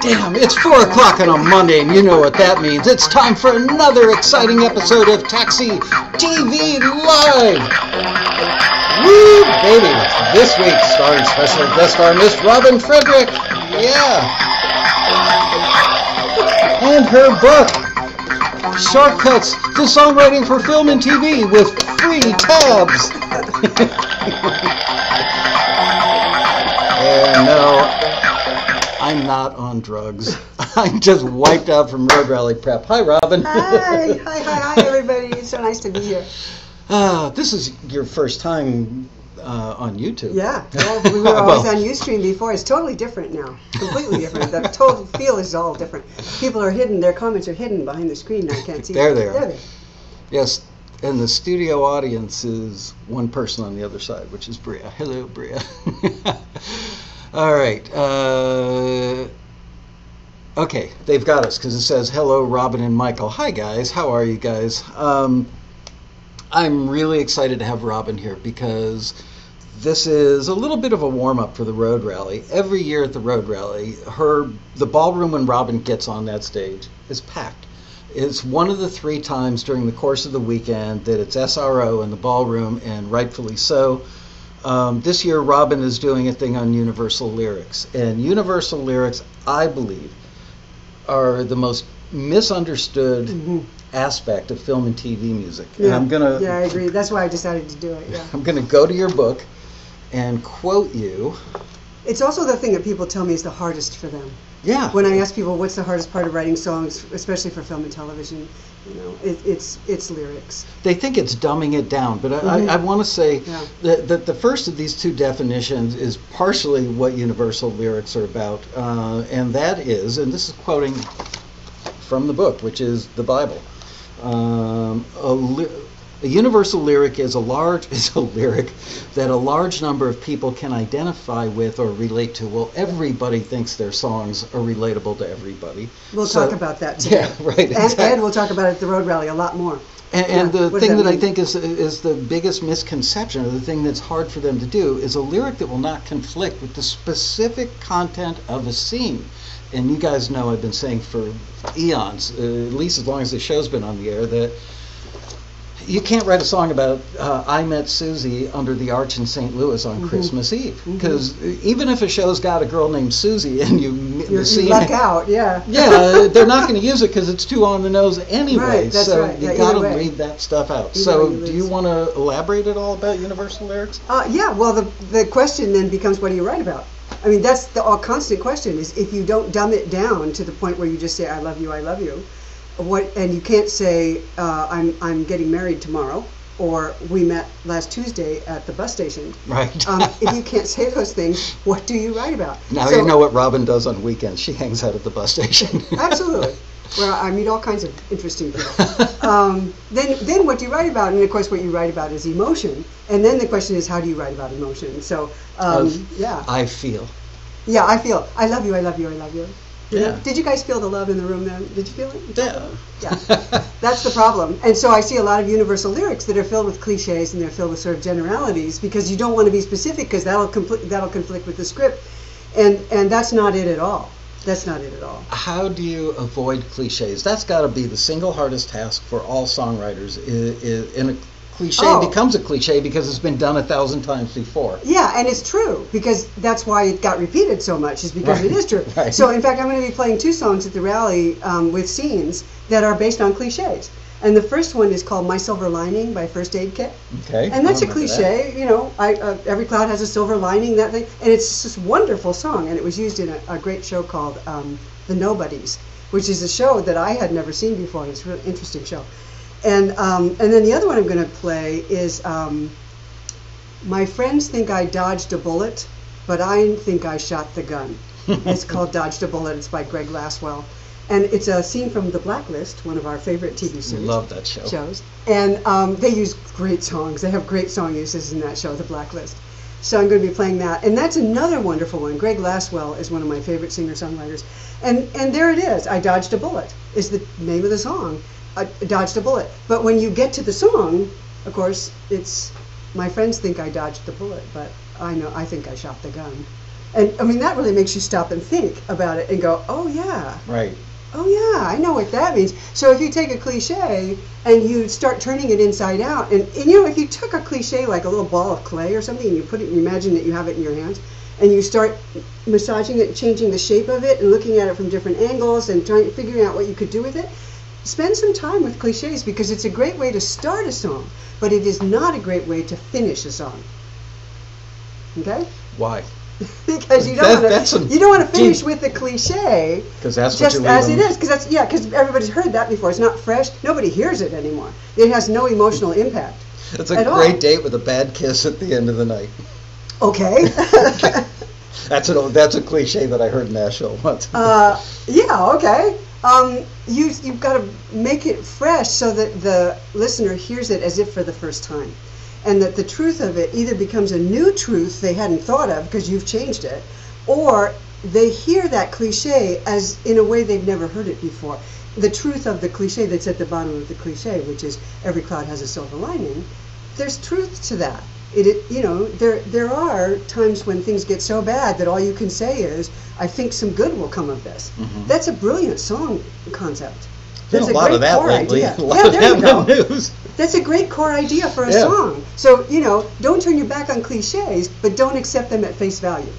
Damn, it's 4 o'clock on a Monday, and you know what that means. It's time for another exciting episode of Taxi TV Live! Woo, baby! This week, starring special guest star Miss Robin Frederick. Yeah! And her book, Shortcuts to Songwriting for Film and TV with Free Tabs. And no, I'm not on drugs. I'm just wiped out from road rally prep. Hi, Robin. Hi, everybody. It's so nice to be here. This is your first time on YouTube. Yeah, we were always on Ustream before. It's totally different now. Completely different. The total feel is all different. People are hidden. Their comments are hidden behind the screen. I can't see There them. they are. There. Yes, and the studio audience is one person on the other side, which is Bria. Hello, Bria. All right. Okay, they've got us because it says, hello, Robin and Michael. Hi, guys. How are you guys? I'm really excited to have Robin here because this is a little bit of a warm-up for the road rally. Every year at the road rally, the ballroom when Robin gets on that stage is packed. It's one of the 3 times during the course of the weekend that it's SRO in the ballroom, and rightfully so. This year, Robin is doing a thing on Universal Lyrics. And Universal Lyrics, I believe, are the most misunderstood aspect of film and TV music. Yeah, and I agree. That's why I decided to do it, yeah. I'm going to go to your book and quote you. It's also the thing that people tell me is the hardest for them. Yeah. When I ask people what's the hardest part of writing songs, especially for film and television, it's lyrics. They think it's dumbing it down, but I want to say that the first of these 2 definitions is partially what universal lyrics are about, and that is, and this is quoting from the book, which is the Bible. A universal lyric is a lyric that a large number of people can identify with or relate to. Well, everybody thinks their songs are relatable to everybody. We'll talk about that today. Yeah, right. Exactly. And we'll talk about it at the road rally a lot more. And the thing that I think is the biggest misconception, or the thing that's hard for them to do, is a lyric that will not conflict with the specific content of a scene. And you guys know I've been saying for eons, at least as long as the show's been on the air, that you can't write a song about I met Susie under the arch in St. Louis on Christmas Eve, because even if a show's got a girl named Susie and you luck out, yeah, they're not going to use it because it's too on the nose anyway. Right, that's so right. you got to leave that stuff out. So do you want to elaborate at all about universal lyrics? Yeah. Well, the question then becomes, what do you write about? I mean, that's the constant question. Is if you don't dumb it down to the point where you just say I love you, and you can't say I'm getting married tomorrow, or we met last Tuesday at the bus station. Right. If you can't say those things, what do you write about? Now you know what Robin does on weekends. She hangs out at the bus station. Absolutely. Where I meet all kinds of interesting people. Then what do you write about? And of course, what you write about is emotion. And then the question is, how do you write about emotion? So yeah. I feel. Yeah, I feel. I love you. Yeah. Did you guys feel the love in the room then? Did you feel it? Yeah. Yeah. That's the problem. And so I see a lot of universal lyrics that are filled with cliches and they're filled with sort of generalities because you don't want to be specific because that'll conflict with the script. And that's not it at all. That's not it at all. How do you avoid cliches? That's got to be the single hardest task for all songwriters. In a cliche becomes a cliche because it's been done 1,000 times before. Yeah, and it's true because that's why it got repeated so much, is because it is true. Right. So in fact, I'm going to be playing 2 songs at the rally with scenes that are based on cliches. And the first one is called My Silver Lining by First Aid Kit. Okay. And that's a cliche, every cloud has a silver lining, that thing. And it's this wonderful song, and it was used in a great show called The Nobodies, which is a show that I had never seen before. It's a really interesting show. And then the other one I'm going to play is My Friends Think I Dodged a Bullet, but I think I shot the gun. It's called Dodged a Bullet. It's by Greg Laswell. And it's a scene from The Blacklist, one of our favorite TV series. Love that show. Shows. And they use great songs. They have great song uses in that show, The Blacklist. So I'm going to be playing that. And that's another wonderful one. Greg Laswell is one of my favorite singer-songwriters. And there it is. I Dodged a Bullet is the name of the song. I dodged a bullet. But when you get to the song, of course, it's My Friends Think I Dodged the Bullet, but I think I shot the gun. And I mean, that really makes you stop and think about it and go, oh yeah. Right. Oh yeah, I know what that means. So if you take a cliche and you start turning it inside out, and you know, if you took a cliche like a little ball of clay or something and you put it, you imagine that you have it in your hands, and you start massaging it, changing the shape of it, and looking at it from different angles and figuring out what you could do with it, spend some time with cliches, because it's a great way to start a song, but it is not a great way to finish a song. Okay? Why? Because you don't want to finish with the cliche, because that's just what you as it is. Because everybody's heard that before. It's not fresh. Nobody hears it anymore. It has no emotional impact. It's a great date with a bad kiss at the end of the night. Okay. That's a cliche that I heard in Nashville once. Yeah. Okay. You've got to make it fresh so that the listener hears it as if for the first time. And that the truth of it either becomes a new truth they hadn't thought of because you've changed it, or they hear that cliche as in a way they've never heard it before. The truth of the cliche that's at the bottom of the cliche, which is every cloud has a silver lining, there's truth to that. There are times when things get so bad that all you can say is, I think some good will come of this. Mm-hmm. That's a brilliant song concept. There's a lot of that lately. Idea. There you go. News. That's a great core idea for a song. So, don't turn your back on cliches, but don't accept them at face value.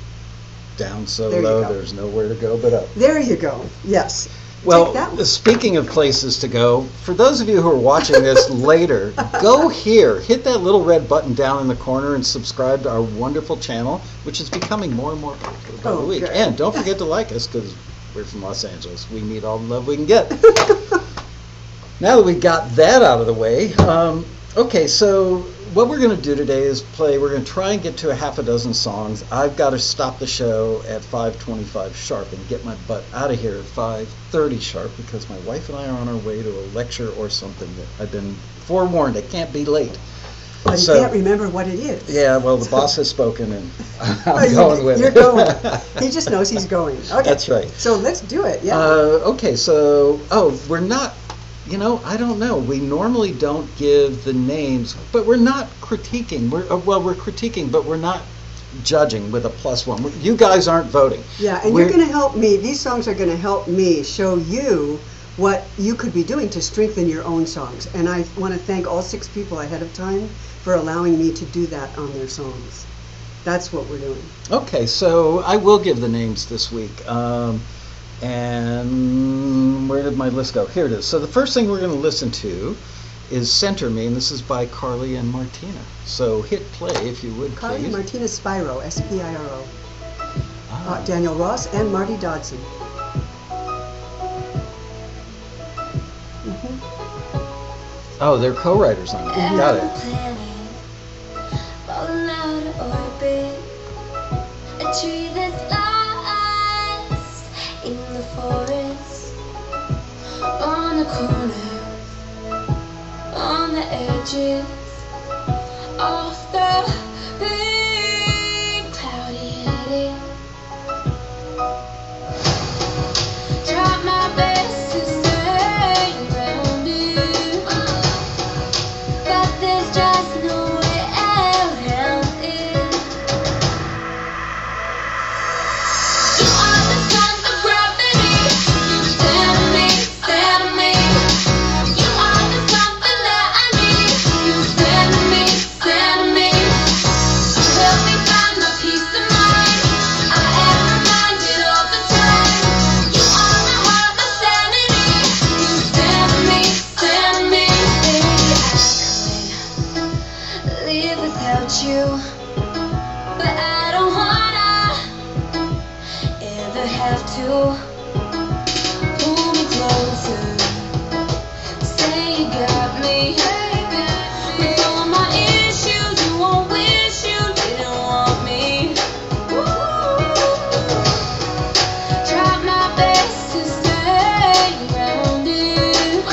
Down so low, there's nowhere to go but up. There you go. Yes. Well, speaking of places to go, for those of you who are watching this later, go here, hit that little red button down in the corner and subscribe to our wonderful channel, which is becoming more and more popular by the week. Good. And don't forget to like us, because we're from Los Angeles. We need all the love we can get. Now that we got that out of the way, okay, so what we're going to do today is we're going to try and get to a half a dozen songs. I've got to stop the show at 5:25 sharp and get my butt out of here at 5:30 sharp, because my wife and I are on our way to a lecture or something that I've been forewarned I can't be late. But he can't remember what it is. Yeah, well, the boss has spoken, and I'm going with it. You're going. He just knows he's going. Okay. That's right. So let's do it, yeah. Okay, so, we're not, I don't know. We normally don't give the names, but we're not critiquing. We're critiquing, but we're not judging with a +1. You guys aren't voting. Yeah, and you're going to help me. These songs are going to help me show you what you could be doing to strengthen your own songs. And I want to thank all 6 people ahead of time for allowing me to do that on their songs. That's what we're doing. Okay, so I will give the names this week. And where did my list go? Here it is. So the first thing we're going to listen to is Center Me, and this is by Carly and Martina. So hit play if you would, Carly please. and Martina Spiro, S-P-I-R-O. Daniel Ross and Marty Dodson. Oh, they're co-writers on it. Got it. Falling out of orbit, a tree that's lost in the forest, on the corners, on the edges of the big cloudy headed. Try my best to stay around you, but there's just no way around it. You are the center of gravity. You stand me, stand me. You are the something that I need. You stand me, stand me. You help me find my peace of mind. I am reminded all the time. You are my heart, my sanity. You stand me, stand me. Baby, I could live without you, but I don't wanna ever have to. Pull me closer, say you got me. With all my issues, you won't wish you didn't want me. Try my best to stay around you,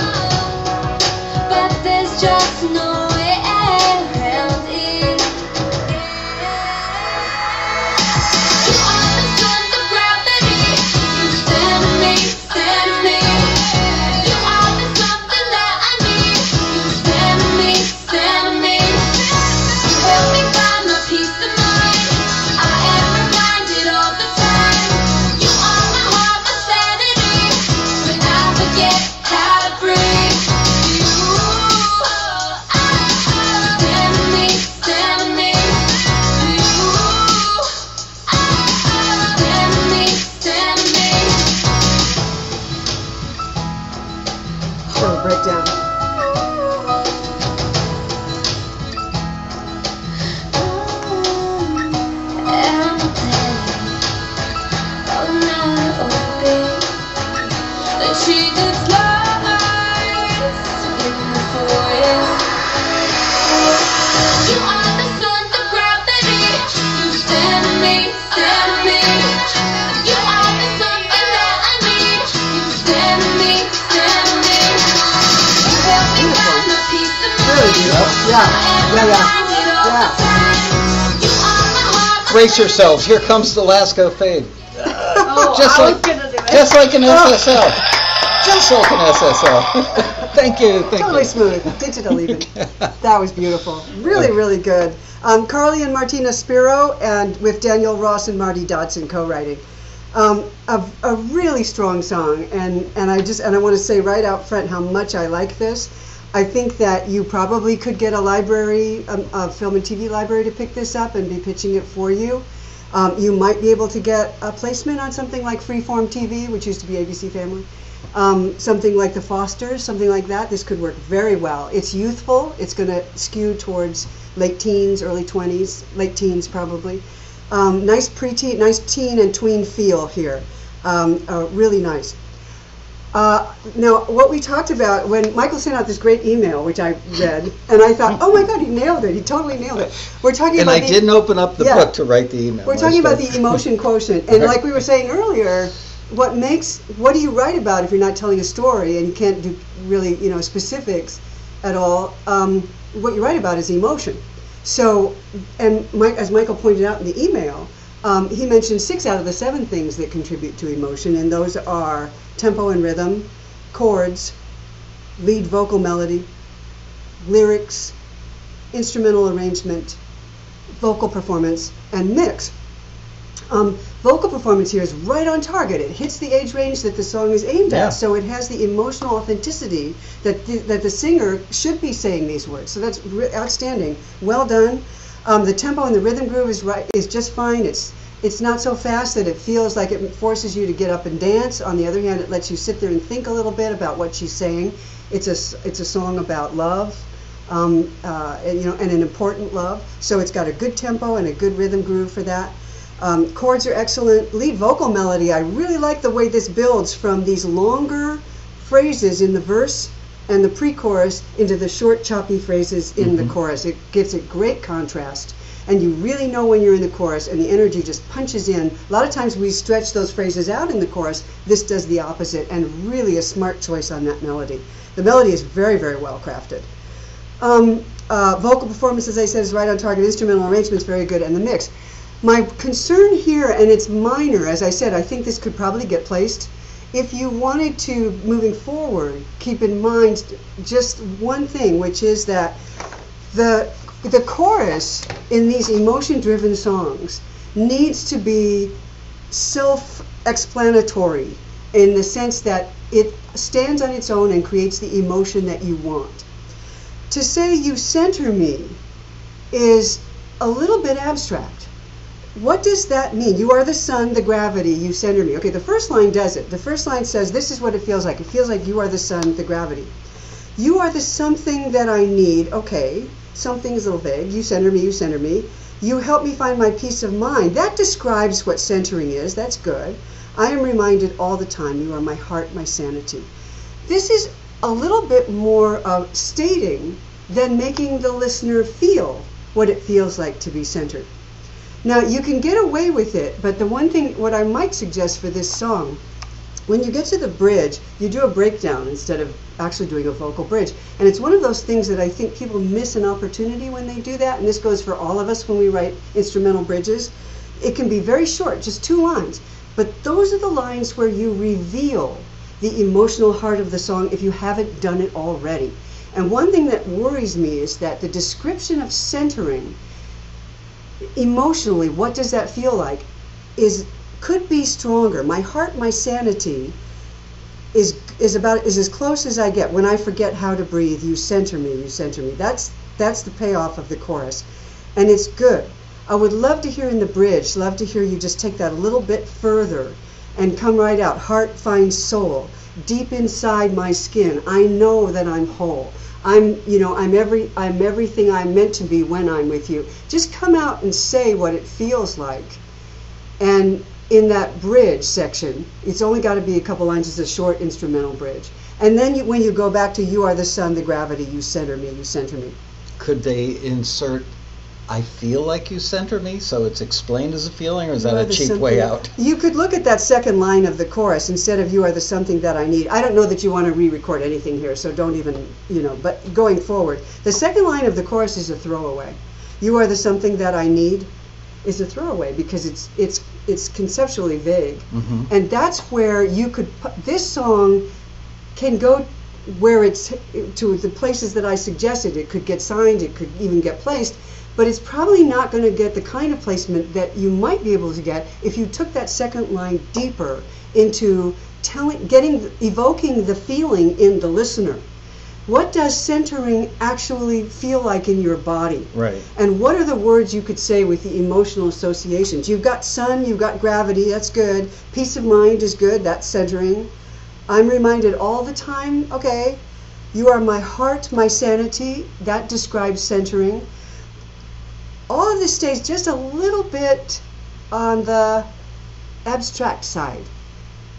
but there's just no way around it. You are the center of gravity. You stand Brace yourselves. Here comes the Lasco fade. Oh, Just I like- was gonna do it. Just like an SSL. Just like an SSL. Thank you. Thank Totally you. smooth, digital even. That was beautiful. Really, really good. Carly and Martina Spiro, and with Daniel Ross and Marty Dodson co-writing. A really strong song, and I want to say right out front how much I like this. I think that you probably could get a library, a film and TV library to pick this up and be pitching it for you. You might be able to get a placement on something like Freeform TV, which used to be ABC Family. Something like The Fosters, something like that. This could work very well. It's youthful. It's going to skew towards late teens, early 20s, late teens probably. Nice preteen, nice teen and tween feel here. Really nice. Now, what we talked about when Michael sent out this great email, which I read, and I thought, oh my God, he nailed it. He totally nailed it. We're talking And about I didn't open up the book to write the email. We're talking about the emotion quotient, and like we were saying earlier, what do you write about if you're not telling a story and you can't do really, specifics at all? What you write about is emotion. So, and as Michael pointed out in the email, he mentioned 6 out of the 7 things that contribute to emotion, and those are tempo and rhythm, chords, lead vocal melody, lyrics, instrumental arrangement, vocal performance, and mix. Vocal performance here is right on target. It hits the age range that the song is aimed at, so it has the emotional authenticity that the singer should be saying these words. So that's outstanding. Well done. The tempo and the rhythm groove is just fine. It's not so fast that it feels like it forces you to get up and dance. On the other hand, it lets you sit there and think a little bit about what she's saying. It's a song about love, and an important love. So it's got a good tempo and a good rhythm groove for that. Chords are excellent. Lead vocal melody, I really like the way this builds from these longer phrases in the verse and the pre-chorus into the short, choppy phrases in the chorus. It gives it great contrast. And you really know when you're in the chorus, and the energy just punches in. A lot of times we stretch those phrases out in the chorus. This does the opposite, and really a smart choice on that melody. The melody is very, very well crafted. Vocal performance, as I said, is right on target. Instrumental arrangement's very good, and the mix. My concern here, and it's minor, as I said, I think this could probably get placed. If you wanted to, moving forward, keep in mind just one thing, which is that the chorus in these emotion-driven songs needs to be self-explanatory in the sense that it stands on its own and creates the emotion that you want. To say "you center me" is a little bit abstract. What does that mean? You are the sun, the gravity, you center me. Okay, the first line does it. The first line says, this is what it feels like. It feels like you are the sun, the gravity. You are the something that I need. Okay, something is a little vague. You center me, you center me. You help me find my peace of mind. That describes what centering is. That's good. I am reminded all the time, you are my heart, my sanity. This is a little bit more of stating than making the listener feel what it feels like to be centered. Now, you can get away with it, but the one thing, what I might suggest for this song, when you get to the bridge, you do a breakdown instead of actually doing a vocal bridge. And it's one of those things that I think people miss an opportunity when they do that, and this goes for all of us when we write instrumental bridges. It can be very short, just 2 lines, but those are the lines where you reveal the emotional heart of the song if you haven't done it already. And one thing that worries me is that the description of centering emotionally, what does that feel like, could be stronger. My heart, my sanity is as close as I get. When I forget how to breathe, you center me, you center me. That's the payoff of the chorus, and it's good. I would love to hear in the bridge, love to hear you just take that a little bit further and come right out. Heart finds soul, deep inside my skin. I know that I'm whole. I'm everything I'm meant to be when I'm with you. Just come out and say what it feels like. And in that bridge section, it's only got to be a couple lines. It's a short instrumental bridge. And then when you go back to you are the sun, the gravity, you center me, you center me. Could they insert I feel like you center me, so it's explained as a feeling, or is You that are a the cheap something- way out? You could look at that second line of the chorus instead of "You are the something that I need." I don't know that you want to re-record anything here, so don't even, but going forward. The second line of the chorus is a throwaway. "You are the something that I need" is a throwaway because it's conceptually vague. Mhm. And that's where you could, this song can go where it's to the places that I suggested. It could get signed, it could even get placed, but it's probably not going to get the kind of placement that you might be able to get if you took that second line deeper into evoking the feeling in the listener. What does centering actually feel like in your body? Right. And what are the words you could say with the emotional associations? You've got sun, you've got gravity, that's good. Peace of mind is good, that's centering. I'm reminded all the time, okay, you are my heart, my sanity, that describes centering. All of this stays just a little bit on the abstract side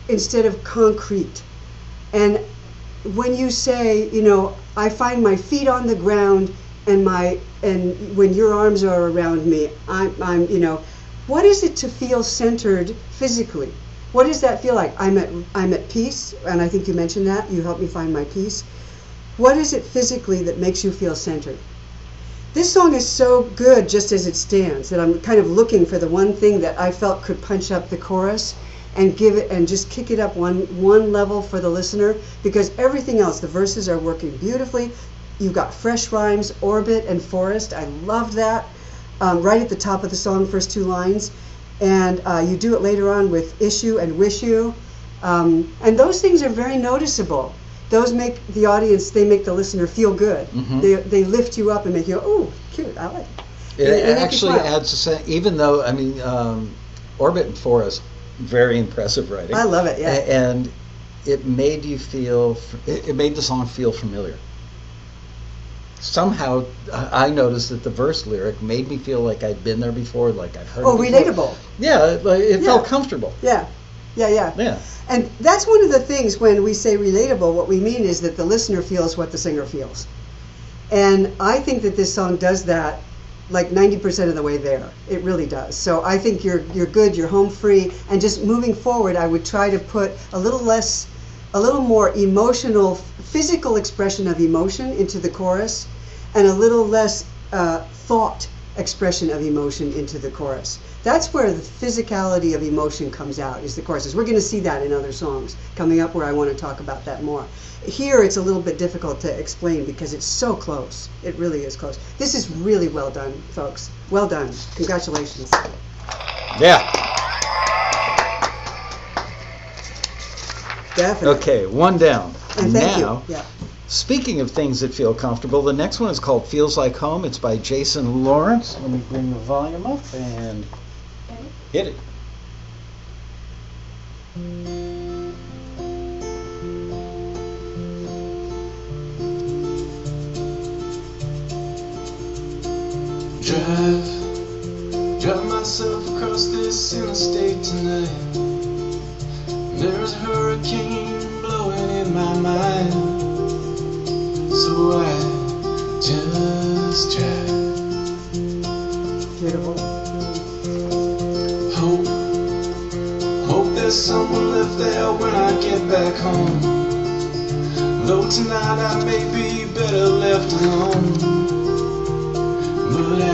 instead of concrete. And when you say, I find my feet on the ground and when your arms are around me, I'm what is it to feel centered physically? What does that feel like? I'm at peace, and I think you mentioned that. You helped me find my peace. What is it physically that makes you feel centered? This song is so good just as it stands that I'm kind of looking for the one thing that I felt could punch up the chorus and give it and just kick it up one level for the listener, because everything else, the verses are working beautifully. You've got fresh rhymes, orbit and forest. I loved that. Right at the top of the song, first two lines. And you do it later on with issue and wish you. And those things are very noticeable. Those make the audience, they make the listener feel good. Mhm. They lift you up and make you go, ooh, cute, I like it. It They make you actually smile. adds a sense, even though, Orbit and Forest, very impressive writing. I love it, yeah. And it made you feel, it made the song feel familiar. Somehow, I noticed that the verse lyric made me feel like I'd been there before, like I'd heard Oh, it before. relatable. Yeah, it felt Yeah. comfortable. Yeah. Yeah. And that's one of the things when we say relatable, what we mean is that the listener feels what the singer feels. And I think that this song does that like 90% of the way there. It really does. So I think you're good, you're home free, and just moving forward, I would try to put a little more emotional, physical expression of emotion into the chorus, and a little less thought expression of emotion into the chorus. That's where the physicality of emotion comes out, is the choruses. We're going to see that in other songs coming up where I want to talk about that more. Here it's a little bit difficult to explain because it's so close. It really is close. This is really well done, folks. Well done. Congratulations. Yeah. Definitely. Okay, one down. And thank Now, you. Yeah. speaking of things that feel comfortable, the next one is called Feels Like Home. It's by Jason Lawrence. Let me bring the volume up and hit it. Drive myself across this interstate tonight. There's a hurricane blowing in my mind, so I just drive. Beautiful. Hope there's someone left there when I get back home. Though tonight I may be better left alone, but I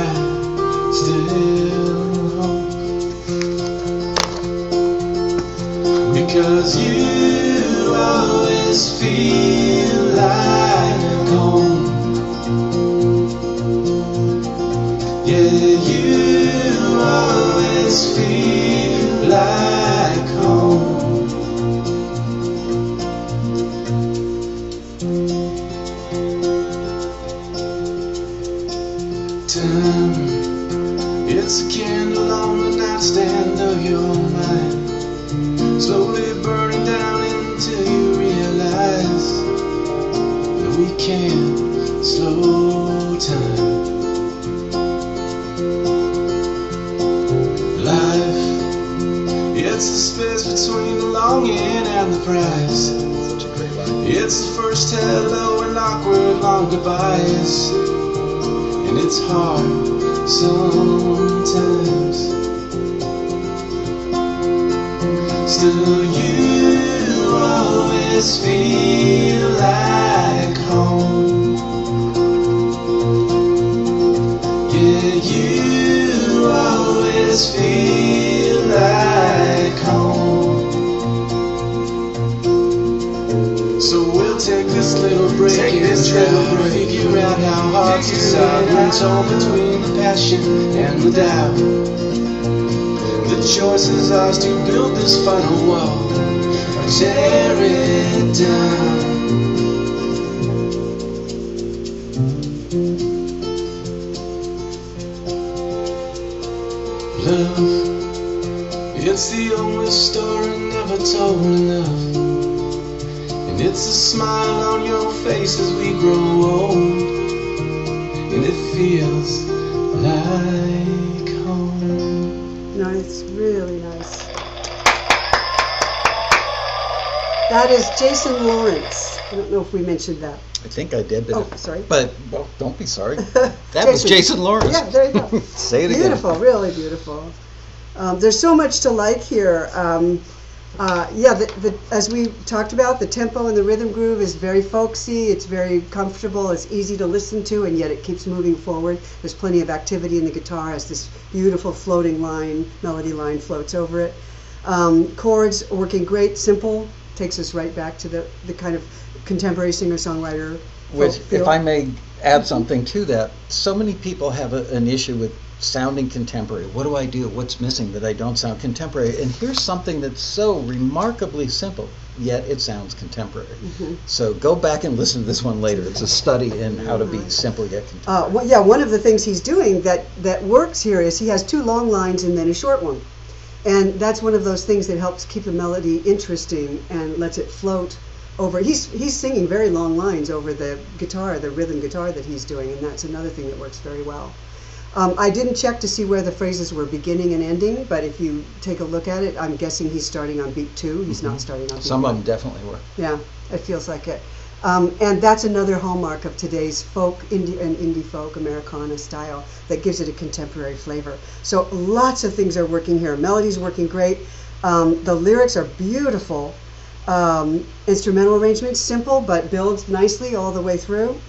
still hope, because you always feel like home. Yeah, you always feel like home. Time, it's a candle on the nightstand of your mind, slowly burning down until you realize that we can't slow time. Life, it's the space between the longing and the prize. Such a great line. It's the first hello and awkward long goodbyes, and it's hard sometimes. Still you always feel like home. Yeah, you always feel like home. So we'll take this little break and try to figure out how hearts decide when torn between the passion and the doubt. The choice is ours to build this final wall or tear it down. Love, it's the only story never told enough. And it's a smile on your face as we grow old. And it feels like home. No, it's really nice. That is Jason Lawrence. I don't know if we mentioned that. I think I did, but, Oh, sorry. but well, don't be sorry. That was Jason Lawrence. Yeah, there you go. Say it Beautiful, again. really beautiful. There's so much to like here. As we talked about, the tempo and the rhythm groove is very folksy. It's very comfortable. It's easy to listen to, and yet it keeps moving forward. There's plenty of activity in the guitar as this beautiful floating line, melody line floats over it. Chords working great, simple, takes us right back to the kind of contemporary singer-songwriter Which, feel. if I may add something to that, so many people have an issue with sounding contemporary. What do I do? What's missing that I don't sound contemporary? And here's something that's so remarkably simple, yet it sounds contemporary. So go back and listen to this one later. It's a study in how to be simple yet contemporary. One of the things he's doing that works here is he has two long lines and then a short one. And that's one of those things that helps keep the melody interesting and lets it float over. He's singing very long lines over the guitar, the rhythm guitar that he's doing, and that's another thing that works very well. I didn't check to see where the phrases were beginning and ending, but if you take a look at it, I'm guessing he's starting on beat 2. He's not starting on beat Some 1. of them definitely were. Yeah, it feels like it. And that's another hallmark of today's folk, indie folk, Americana style that gives it a contemporary flavor. So lots of things are working here. Melody's working great. The lyrics are beautiful. Instrumental arrangements, simple, but builds nicely all the way through.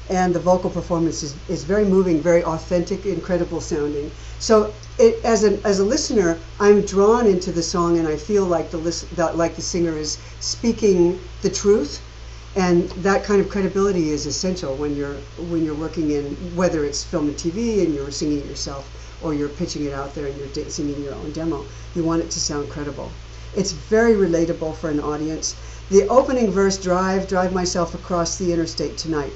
And the vocal performance is very moving, very authentic, incredible sounding. So as a listener, I'm drawn into the song, and I feel like the singer is speaking the truth. And that kind of credibility is essential when you're working in, whether it's film and TV and you're singing it yourself, or you're pitching it out there and you're singing your own demo. You want it to sound credible. It's very relatable for an audience. The opening verse, drive myself across the interstate tonight.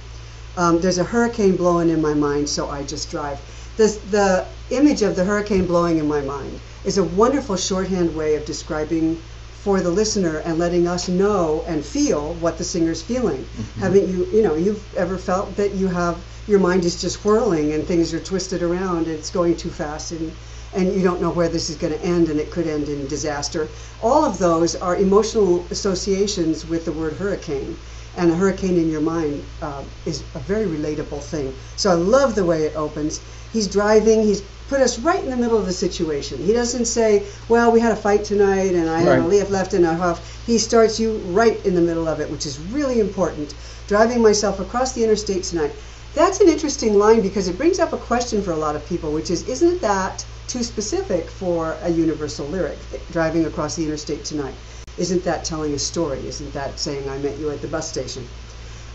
There's a hurricane blowing in my mind, so I just drive. The image of the hurricane blowing in my mind is a wonderful shorthand way of describing for the listener and letting us know and feel what the singer's feeling. Haven't you've ever felt that your mind is just whirling and things are twisted around and it's going too fast and you don't know where this is going to end, and it could end in disaster. All of those are emotional associations with the word hurricane. And a hurricane in your mind is a very relatable thing. So I love the way it opens. He's driving. He's put us right in the middle of the situation. He doesn't say, well, we had a fight tonight and I had a leaf left and a half. He starts you right in the middle of it, which is really important. Driving myself across the interstate tonight. That's an interesting line because it brings up a question for a lot of people, which is, isn't that too specific for a universal lyric, driving across the interstate tonight? Isn't that telling a story? Isn't that saying I met you at the bus station?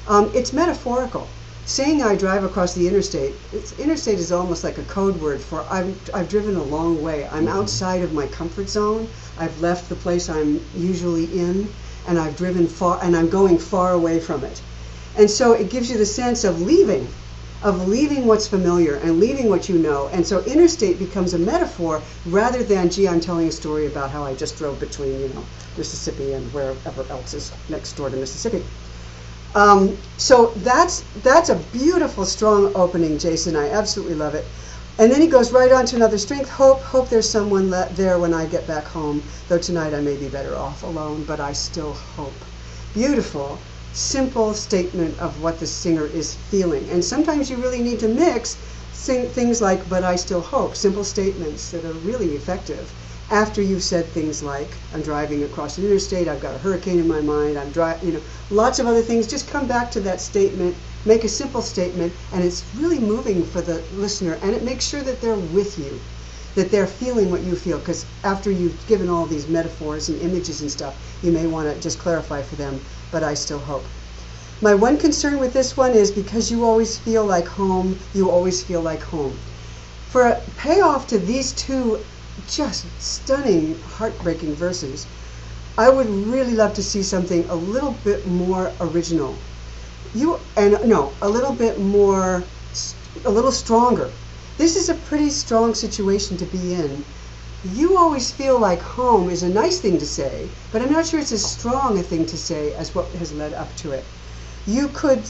It's metaphorical. Saying I drive across the interstate, interstate is almost like a code word for I've driven a long way. I'm outside of my comfort zone. I've left the place I'm usually in, and I've driven far, and I'm going far away from it. And so it gives you the sense of leaving what's familiar and leaving what you know. And so interstate becomes a metaphor rather than, gee, I'm telling a story about how I just drove between, Mississippi and wherever else is next door to Mississippi. So that's a beautiful, strong opening, Jason. I absolutely love it. And then he goes right on to another strength. Hope there's someone there when I get back home. Though tonight I may be better off alone, but I still hope. Beautiful, simple statement of what the singer is feeling. And sometimes you really need to mix sing things like "But I Still Hope," simple statements that are really effective. After you've said things like, "I'm driving across the interstate, I've got a hurricane in my mind, I'm driving," lots of other things, just come back to that statement, make a simple statement, and it's really moving for the listener, and it makes sure that they're with you, that they're feeling what you feel, because after you've given all these metaphors and images and stuff, you may want to just clarify for them, "But I still hope." My one concern with this one is because you always feel like home, you always feel like home. For a payoff to these two just stunning, heartbreaking verses, I would really love to see something a little bit more original. A little bit more, a little stronger. This is a pretty strong situation to be in. You always feel like home is a nice thing to say, but I'm not sure it's as strong a thing to say as what has led up to it. You could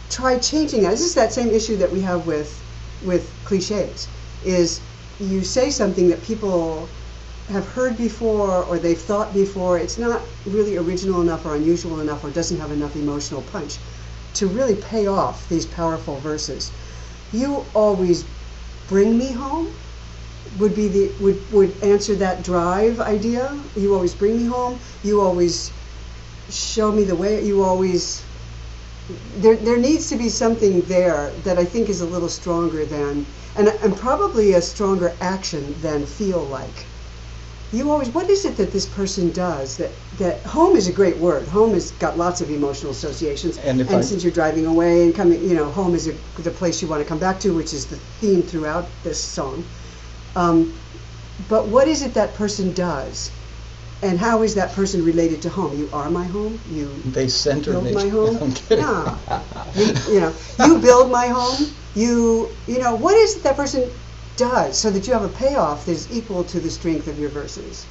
try changing it. This is that same issue that we have with cliches, is you say something that people have heard before or they've thought before. It's not really original enough or unusual enough or doesn't have enough emotional punch to really pay off these powerful verses. "You always bring me home" would be would answer that drive idea. You always bring me home. You always show me the way. You always. There needs to be something there that I think is a little stronger than, and probably a stronger action than "feel like." You always, what is it that this person does that home is a great word. Home has got lots of emotional associations. And since you're driving away and coming, home is the place you want to come back to, which is the theme throughout this song. But what is it that person does? And how is that person related to home? You are my home. They center build me. my home. I'm kidding. Yeah. You build my home. What is it that person does so that you have a payoff that is equal to the strength of your verses?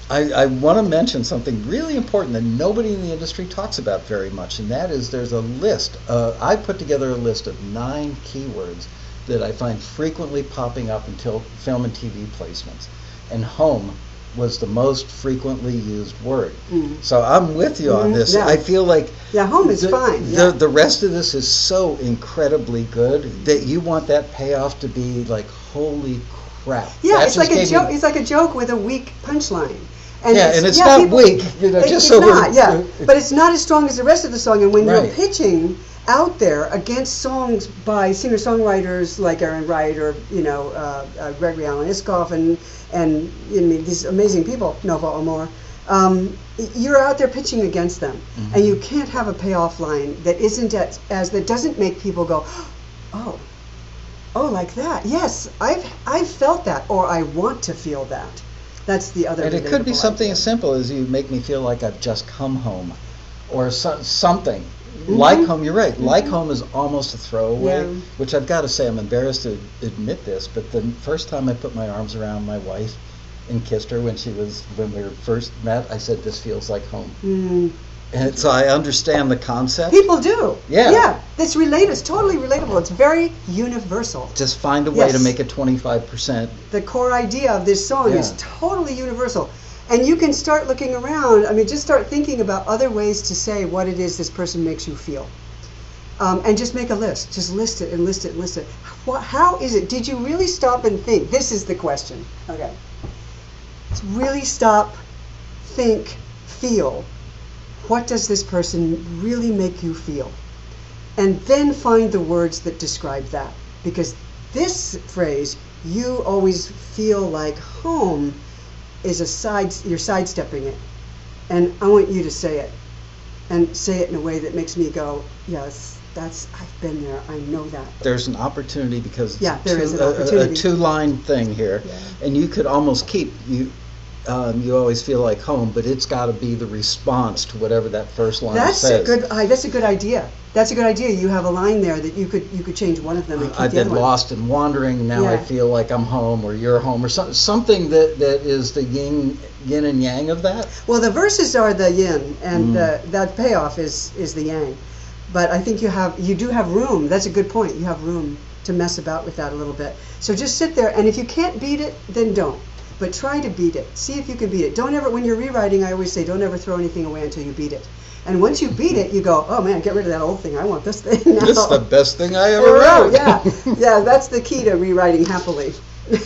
I want to mention something really important that nobody in the industry talks about very much, and that is there's a list. I put together a list of 9 keywords that I find frequently popping up until film and TV placements, and home was the most frequently used word. So I'm with you on this. Yeah. I feel like home is fine. The rest of this is so incredibly good that you want that payoff to be like, holy crap. Yeah, That it's like just a gave joke. me- It's like a joke with a weak punchline. And it's not people- weak, just It's so not, we're- but it's not as strong as the rest of the song. And when you're Right. pitching out there against songs by singer-songwriters like Aaron Wright or Gregory Alan Iskoff and these amazing people, Nova Amor, you're out there pitching against them, and you can't have a payoff line that isn't that doesn't make people go, oh, like that. Yes, I've felt that, or I want to feel that. That's the other. And it could be relatable something idea. as simple as you make me feel like I've just come home, or something. Like home, you're right. Like home is almost a throwaway, Yeah. which I've got to say, I'm embarrassed to admit this, but the first time I put my arms around my wife and kissed her when we were first met, I said, "This feels like home." And so I understand the concept. People do. Yeah. Yeah. It's related. It's totally relatable. It's very universal. Just find a way to Yes. make it 25%. The core idea of this song is Yeah. totally universal. And you can start looking around. Just start thinking about other ways to say what it is this person makes you feel. And just make a list. Just list it and list it and list it. How is it? Did you really stop and think? This is the question. Okay. Really stop, think, feel. What does this person really make you feel? And then find the words that describe that. Because this phrase, "you always feel like home," is you're sidestepping it. And I want you to say it. And say it in a way that makes me go, yes, I've been there, I know that. There's an opportunity because Yeah, there is an a opportunity. 2-line thing here, Yeah. and you could almost keep you always feel like home, but it's got to be the response to whatever that first line That's says. a good idea. That's a good idea. You have a line there that you could change one of them and keep I've the other been one. lost and wandering, and now I Yeah. feel like I'm home, or you're home, or something that is the yin and yang of that. Well, the verses are the yin, and that payoff is the yang. But I think you do have room. That's a good point. You have room to mess about with that a little bit. So just sit there, and if you can't beat it, then don't. but try to beat it. See if you can beat it. Don't ever, when you're rewriting, I always say, don't ever throw anything away until you beat it. And once you beat it, you go, oh man, get rid of that old thing. I want this thing now. This is the best thing I ever wrote. Yeah, yeah, that's the key to rewriting happily.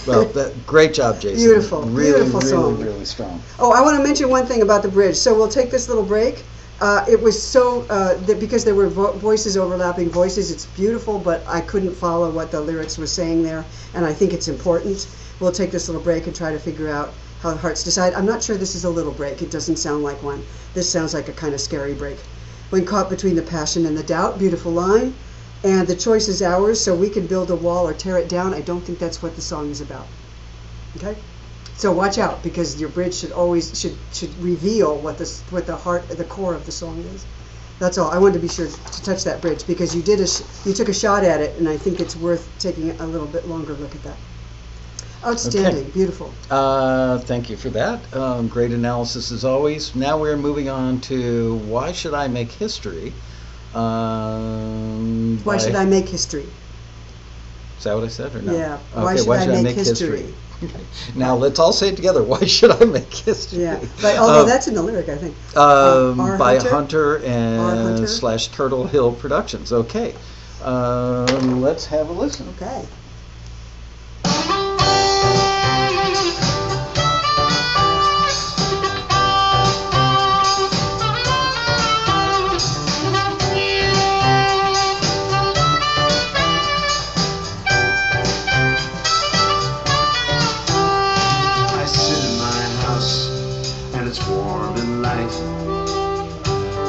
Well, great job, Jason. Beautiful, really, beautiful really, song. really strong. Oh, I want to mention one thing about the bridge. So we'll take this little break. It was so, because there were voices overlapping voices, it's beautiful, but I couldn't follow what the lyrics were saying there, and I think it's important. We'll take this little break and try to figure out how the hearts decide. I'm not sure this is a little break. It doesn't sound like one. This sounds like a kind of scary break. When caught between the passion and the doubt, beautiful line. And the choice is ours, so we can build a wall or tear it down. I don't think that's what the song is about. Okay? So watch out, because your bridge should always should reveal what the heart, the core of the song is. That's all. I wanted to be sure to touch that bridge, because you took a shot at it, and I think it's worth taking a little bit longer look at that. Outstanding. Okay. Beautiful. Thank you for that. Great analysis as always. Now we're moving on to Why Should I Make History? Why should I make history? Is that what I said or no? Yeah. Okay, why should I make history? Now let's all say it together. Why should I make history? Yeah. But although that's in the lyric, I think. By Hunter and / Turtle Hill Productions. Okay. Let's have a listen. Okay.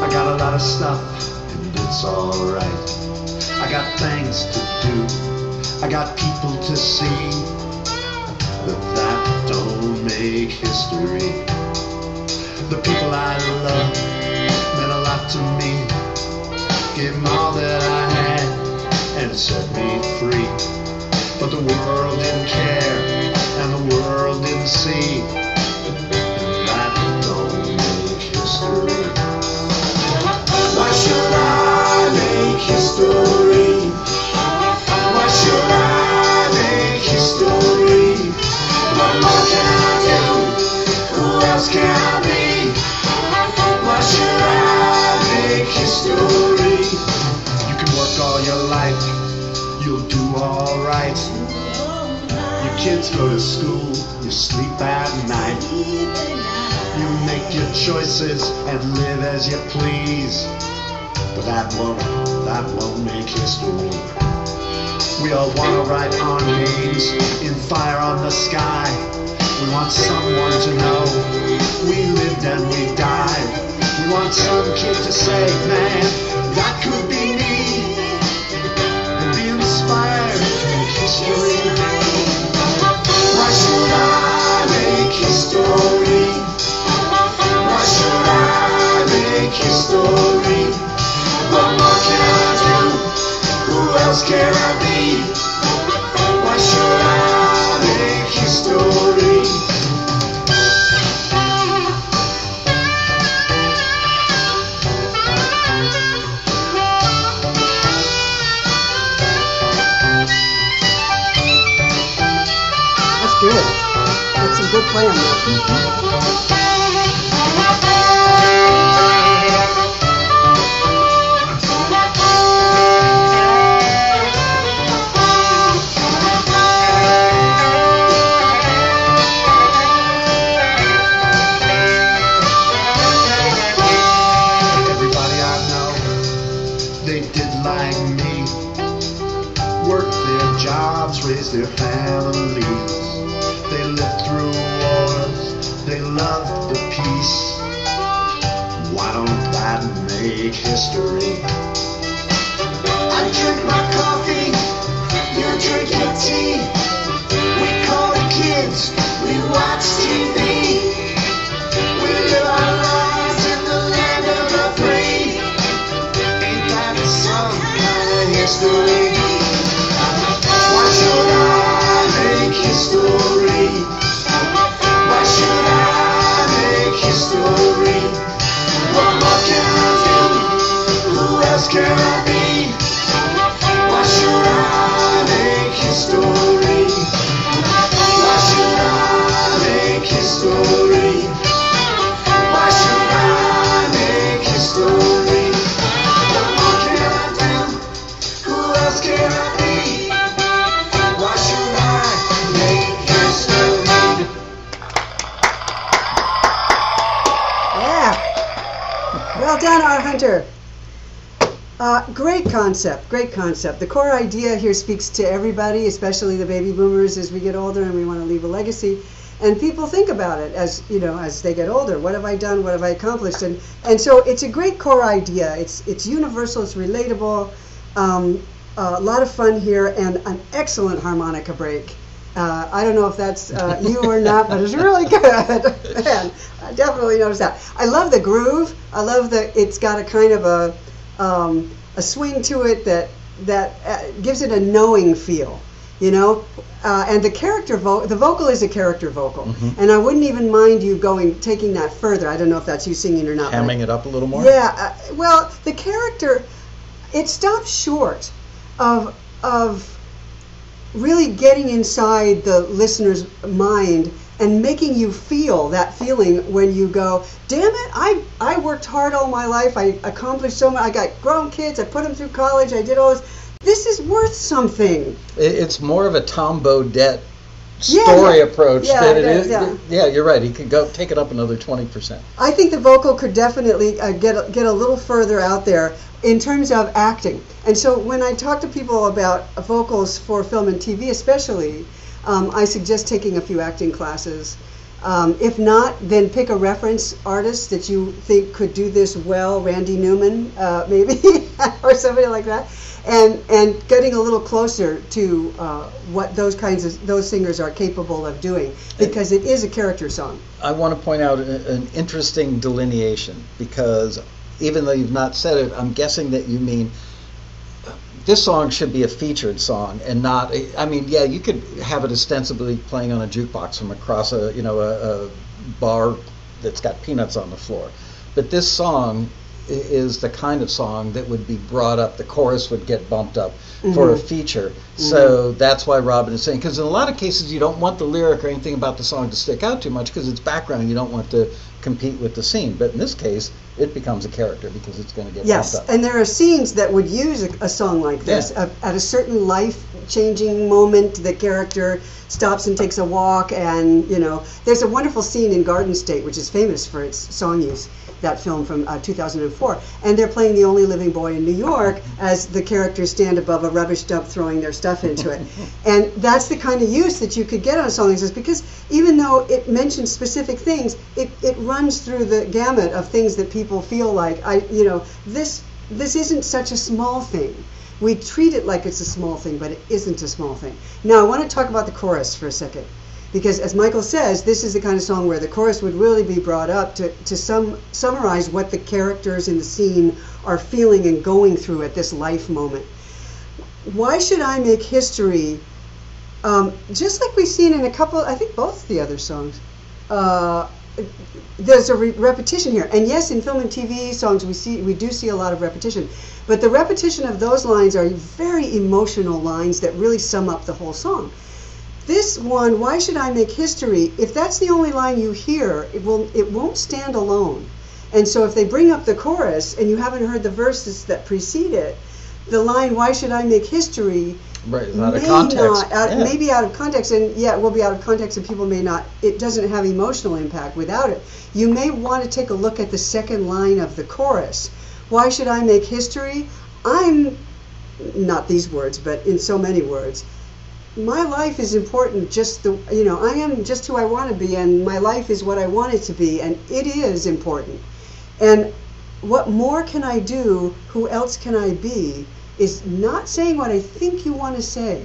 I got a lot of stuff, and it's alright. I got things to do, I got people to see, but that don't make history. The people I love meant a lot to me, gave them all that I had, and it set me free. But the world didn't care, and the world didn't see, and that don't make history. Why should I make history? Why should I make history? What more can I do? Who else can I be? Why should I make history? You can work all your life, you'll do alright. Your kids go to school, you sleep at night. You make your choices and live as you please. But that won't make history. We all want to write our names in fire on the sky. We want someone to know we lived and we died. We want some kid to say, man, that could be me, and be inspired to make history. Why should I make history? Why should I make history? What more can I do? Who else can I be? Why should I make history? That's good. That's some good playing there. Raised their families. They lived through wars. They loved the peace. Why don't that make history? I drink my coffee, you drink your tea. We call the kids, we watch TV. We live our lives in the land of the free. Ain't that some kind of history? Why should I make history? Why should I make history? What more can I do? Who else can Well done, R. Hunter. Great concept, great concept. The core idea here speaks to everybody, especially the baby boomers as we get older and we want to leave a legacy. And people think about it as, you know, as they get older. What have I done? What have I accomplished? And so it's a great core idea. It's universal, it's relatable, a lot of fun here, and an excellent harmonica break. I don't know if that's you or not, but it's really good. Man, I definitely noticed that. I love the groove. I love that it's got a kind of a swing to it that gives it a knowing feel, you know. And the character the vocal is a character vocal, and I wouldn't even mind you taking that further. I don't know if that's you singing or not. Hamming it up a little more. Yeah. Well, the character, it stops short of really getting inside the listener's mind and making you feel that feeling when you go, damn it, I worked hard all my life, I accomplished so much, I got grown kids, I put them through college, I did all this. This is worth something. It's more of a Tom Bodett story approach than it is. Yeah, you're right. He could go take it up another 20%. I think the vocal could definitely get a little further out there in terms of acting. And so when I talk to people about vocals for film and TV especially, I suggest taking a few acting classes. If not, then pick a reference artist that you think could do this well, Randy Newman, maybe, or somebody like that, and getting a little closer to what those singers are capable of doing, because it is a character song. I want to point out an interesting delineation, because even though you've not said it, I'm guessing that you mean this song should be a featured song and not. I mean, yeah, you could have it ostensibly playing on a jukebox from across a bar that's got peanuts on the floor, but this song is the kind of song that would be brought up. The chorus would get bumped up for a feature. So that's why Robin is saying, because in a lot of cases you don't want the lyric or anything about the song to stick out too much because it's background. You don't want to compete with the scene. But in this case, it becomes a character because it's going to get bumped up. And there are scenes that would use a song like this. At a certain life-changing moment, the character stops and takes a walk, and, you know, there's a wonderful scene in Garden State, which is famous for its song use, that film from 2004, and they're playing The Only Living Boy in New York as the characters stand above a rubbish dump throwing their stuff into it. And that's the kind of use that you could get on a song like this, because even though it mentions specific things, it runs through the gamut of things that people feel like, this isn't such a small thing. We treat it like it's a small thing, but it isn't a small thing. Now I want to talk about the chorus for a second, because as Michael says, this is the kind of song where the chorus would really be brought up to summarize what the characters in the scene are feeling and going through at this life moment. Why should I make history? Just like we've seen in a couple, I think both the other songs, there's a repetition here. And yes, in film and TV songs we do see a lot of repetition, but the repetition of those lines are very emotional lines that really sum up the whole song. This one, why should I make history? If that's the only line you hear, it won't stand alone. And so if they bring up the chorus and you haven't heard the verses that precede it, the line, why should I make history, out of context. Maybe out of context, and it will be out of context, and people may not, it doesn't have emotional impact without it. You may want to take a look at the second line of the chorus. Why should I make history? I'm, not these words, but in so many words, my life is important, I am just who I want to be, and my life is what I want it to be, and it is important. And what more can I do? Who else can I be? Is not saying what I think you want to say.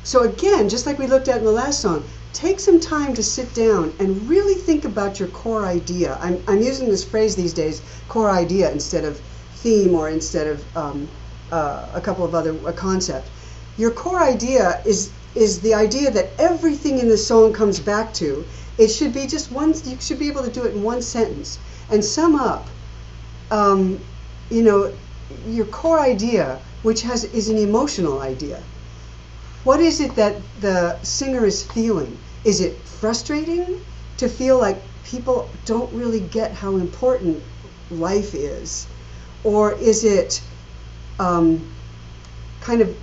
So again, just like we looked at in the last song, take some time to sit down and really think about your core idea. I'm using this phrase these days, core idea, instead of theme or instead of a couple of other concepts. Your core idea is the idea that everything in the song comes back to. It should be just one. You should be able to do it in one sentence and sum up. Your core idea, which is an emotional idea. What is it that the singer is feeling? Is it frustrating to feel like people don't really get how important life is, or is it kind of,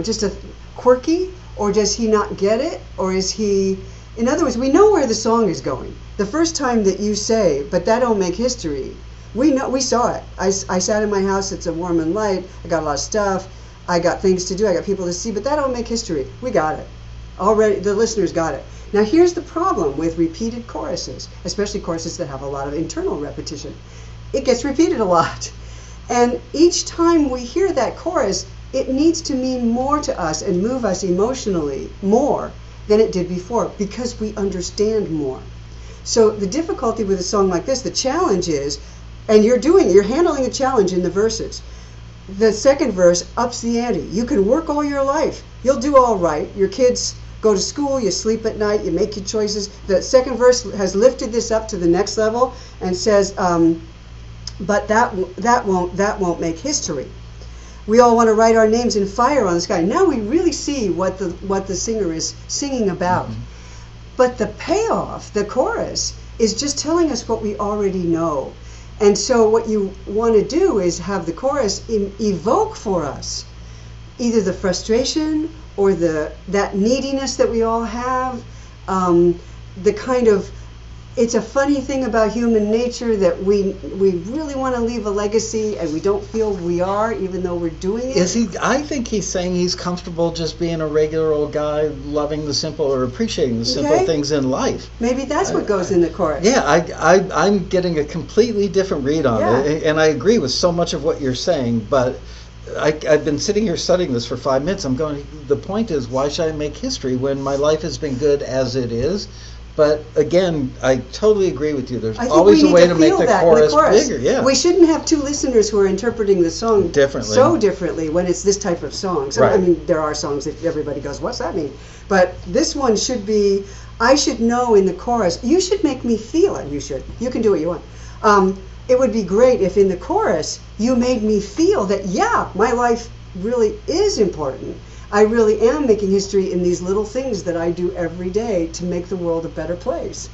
just a quirky, or does he not get it, or is he, in other words, we know where the song is going. The first time that you say, but that don't make history, We saw it. I sat in my house. It's a warm and light. I got a lot of stuff. I got things to do. I got people to see. But that don't make history. We got it. Already, the listeners got it. Now here's the problem with repeated choruses, especially choruses that have a lot of internal repetition. It gets repeated a lot. And each time we hear that chorus, it needs to mean more to us and move us emotionally more than it did before because we understand more. So the difficulty with a song like this, the challenge is, and you're handling the challenge in the verses. The second verse ups the ante. You can work all your life. You'll do all right. Your kids go to school, you sleep at night, you make your choices. The second verse has lifted this up to the next level and says, but that won't make history. We all want to write our names in fire on the sky. Now we really see what the singer is singing about. But the payoff, the chorus, is just telling us what we already know. And so what you want to do is have the chorus evoke for us either the frustration or that neediness that we all have, the kind of, it's a funny thing about human nature that we really want to leave a legacy and we don't feel we are, even though we're doing it. I think he's saying he's comfortable just being a regular old guy, loving the simple or appreciating the simple things in life. Maybe that's what goes in the chorus. Yeah, I'm getting a completely different read on it, and I agree with so much of what you're saying, but I've been sitting here studying this for 5 minutes. I'm going, the point is, why should I make history when my life has been good as it is? But again, I totally agree with you. There's always a way to make the chorus bigger. Yeah. We shouldn't have two listeners who are interpreting the song so differently when it's this type of song. So, I mean, there are songs that everybody goes, what's that mean? But this one should be, I should know in the chorus, you should make me feel it. You can do what you want. It would be great if in the chorus you made me feel that, yeah, my life really is important. I really am making history in these little things that I do every day to make the world a better place.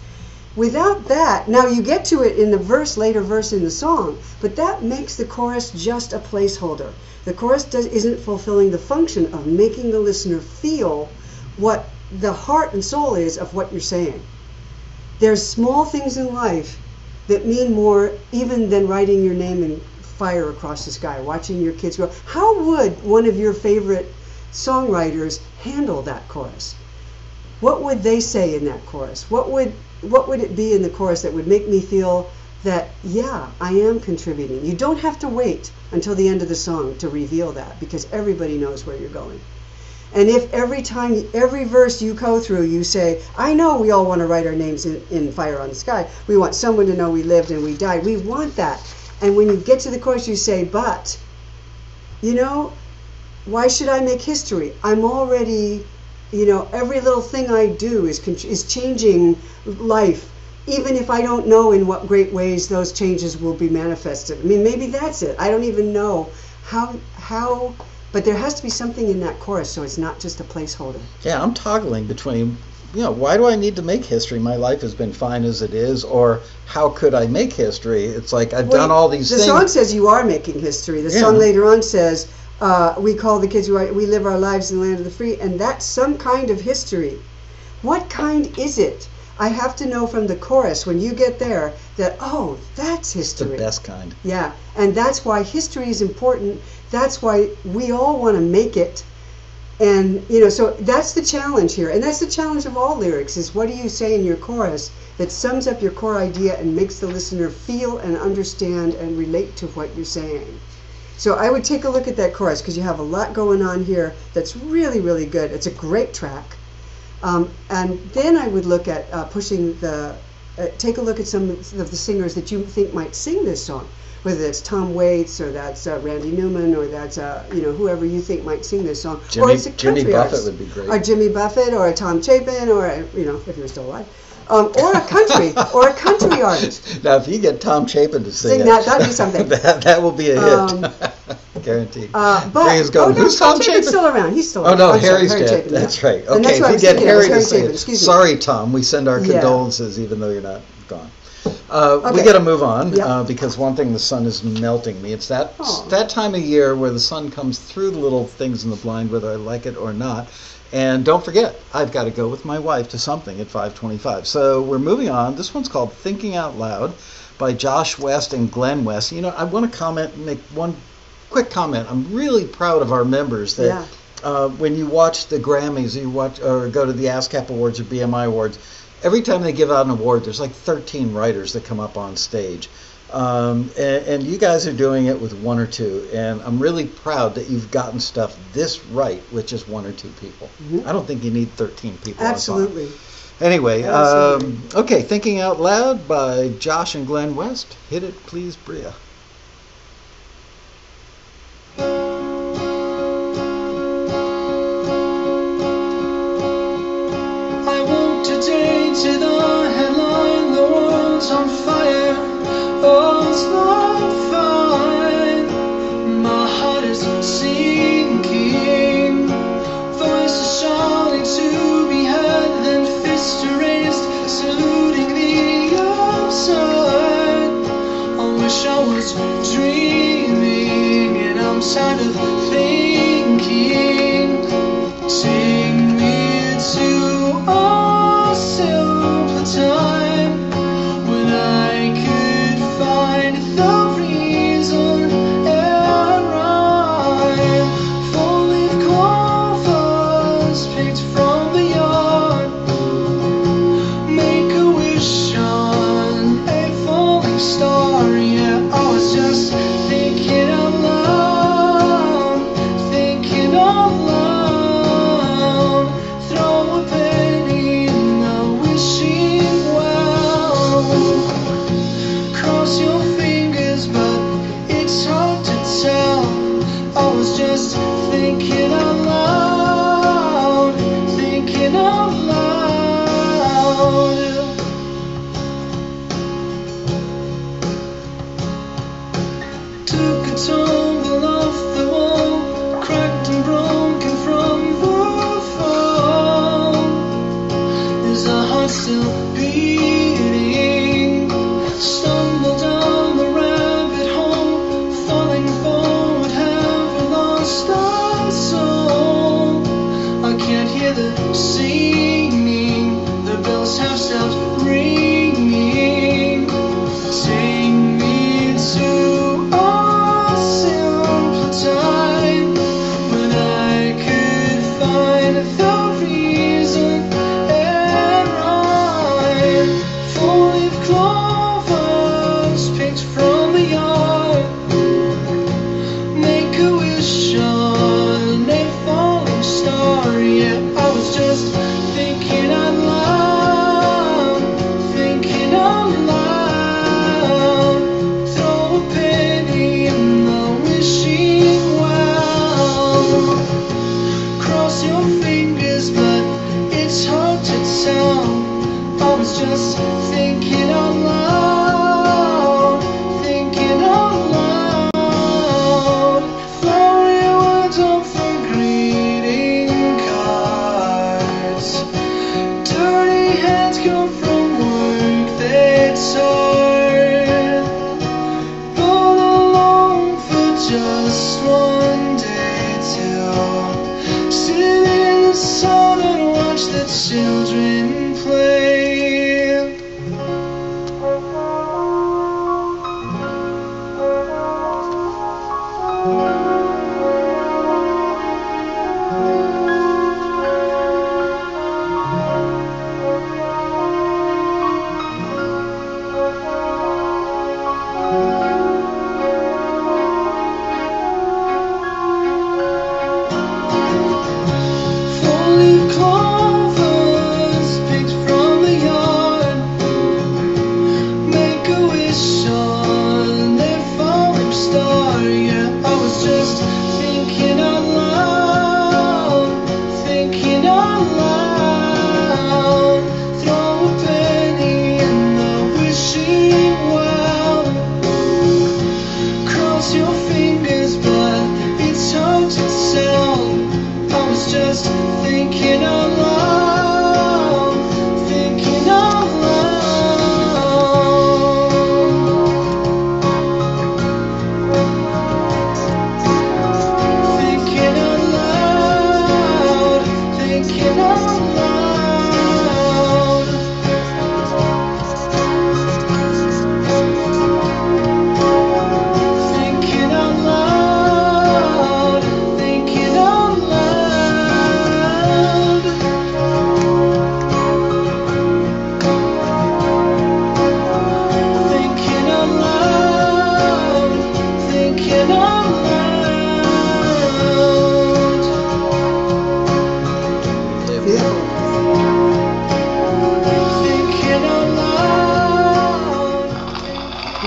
Without that, now you get to it in the later verse in the song, but that makes the chorus just a placeholder. The chorus isn't fulfilling the function of making the listener feel what the heart and soul is of what you're saying. There's small things in life that mean more even than writing your name in fire across the sky, watching your kids grow. How would one of your favorite songwriters handle that chorus? What would they say in that chorus? What would it be in the chorus that would make me feel that, yeah, I am contributing? You don't have to wait until the end of the song to reveal that, because everybody knows where you're going. And if every verse you go through, you say, I know we all want to write our names in fire on the sky. We want someone to know we lived and we died. We want that. And when you get to the chorus, you say, but, why should I make history? I'm already, every little thing I do is changing life, even if I don't know in what great ways those changes will be manifested. I mean, maybe that's it. I don't even know how, but there has to be something in that chorus so it's not just a placeholder. Yeah, I'm toggling between, why do I need to make history? My life has been fine as it is, or how could I make history? It's like I've done all these things. The song says you are making history. The song later on says, we call the kids, we live our lives in the land of the free, and that's some kind of history. What kind is it? I have to know from the chorus when you get there that, oh, that's history. The best kind. Yeah, and that's why history is important. That's why we all want to make it. And, so that's the challenge here. And that's the challenge of all lyrics, is what do you say in your chorus that sums up your core idea and makes the listener feel and understand and relate to what you're saying. So I would take a look at that chorus, because you have a lot going on here that's really, really good. It's a great track. And then I would look at take a look at some of the singers that you think might sing this song, whether that's Tom Waits or that's Randy Newman or that's whoever you think might sing this song. Or it's a country Jimmy Buffett artist. would be great. Or Jimmy Buffett or a Tom Chapin or if he was still alive. Or a country artist. Now, if you get Tom Chapin to sing that, that'd be something. that will be a hit, guaranteed. But who's Tom Chapin? Still around. He's still around. Oh no, Harry's dead. That's right. Okay, if you get Harry to sing it, sorry, Tom. We send our condolences, even though you're not gone. We got to move on because one thing, the sun is melting me. It's that time of year where the sun comes through the little things in the blind, whether I like it or not. And don't forget, I've got to go with my wife to something at 5:25. So we're moving on. This one's called Thinking Out Loud by Josh West and Glenn West. You know, I want to make one quick comment. I'm really proud of our members that when you watch the Grammys, or go to the ASCAP Awards or BMI Awards, every time they give out an award, there's like 13 writers that come up on stage. And you guys are doing it with one or two, and I'm really proud that you've gotten stuff this right with just one or two people. Mm-hmm. I don't think you need 13 people. Absolutely. On song. Anyway, okay, Thinking Out Loud by Josh and Glenn West. Hit it, please, Bria. I woke today to the headline, the world's on fire. Oh, it's not fine. My heart is sinking. Voices shouting to be heard, then fists raised, saluting the upside. I wish I was dreaming, and I'm tired of thinking. Take me to a simpler time when I could find the reason and rhyme. Four-leaf clovers picked from the yard. Make a wish on a falling star. Yeah, I was just thinking out loud, thinking out loud. Throw a penny in the wishing well. Cross your fingers, but it's hard to tell. I was just thinking out loud, thinking out loud.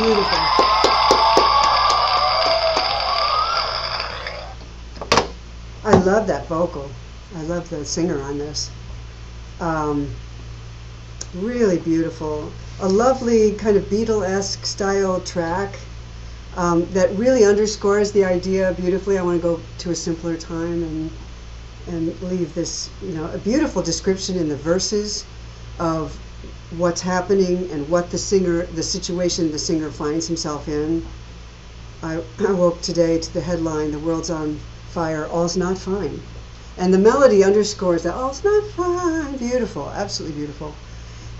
beautiful. I love that vocal. I love the singer on this. Really beautiful. A lovely kind of Beatle-esque style track that really underscores the idea beautifully. I want to go to a simpler time and leave this, a beautiful description in the verses of what's happening and what the situation the singer finds himself in. I woke today to the headline, "The world's on fire, all's not fine." And the melody underscores that, all's not fine. Beautiful, absolutely beautiful.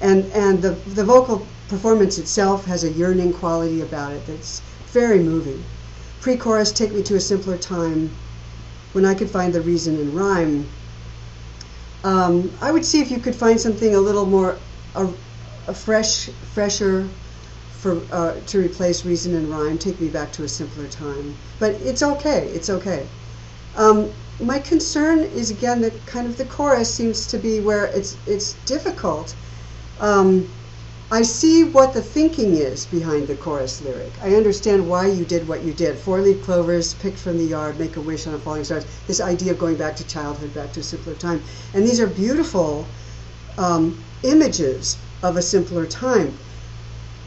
And the vocal performance itself has a yearning quality about it that's very moving. Pre-chorus, "Take me to a simpler time, when I could find the reason in rhyme." I would see if you could find something a little more fresher to replace reason and rhyme. "Take me back to a simpler time." But it's okay. It's okay. My concern is, again, that kind of the chorus seems to be where it's difficult. I see what the thinking is behind the chorus lyric. I understand why you did what you did. 4-leaf clovers picked from the yard, make a wish on a falling star. This idea of going back to childhood, back to a simpler time. And these are beautiful images of a simpler time.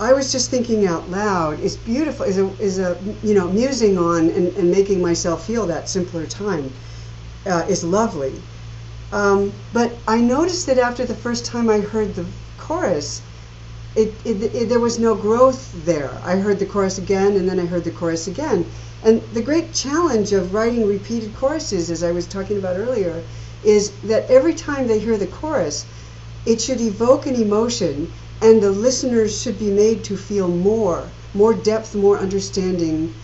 I was just thinking out loud. It's beautiful. Is a musing on and making myself feel that simpler time is lovely. But I noticed that after the first time I heard the chorus, there was no growth there. I heard the chorus again, and then I heard the chorus again. And the great challenge of writing repeated choruses, as I was talking about earlier, is that every time they hear the chorus, it should evoke an emotion, and the listeners should be made to feel more depth, more understanding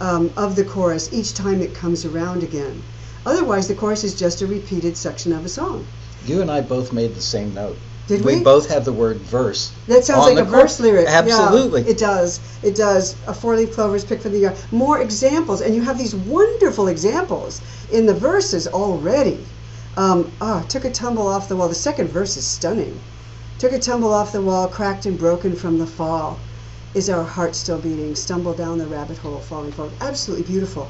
of the chorus each time it comes around again. Otherwise, the chorus is just a repeated section of a song. You and I both made the same note. Did we? We both have the word verse. That sounds like a verse lyric. Absolutely. Yeah, it does. It does. A 4-leaf clover is picked from the yard. More examples, and you have these wonderful examples in the verses already. Took a tumble off the wall. The second verse is stunning. Took a tumble off the wall, cracked and broken from the fall. Is our heart still beating? Stumble down the rabbit hole, falling forward. Absolutely beautiful.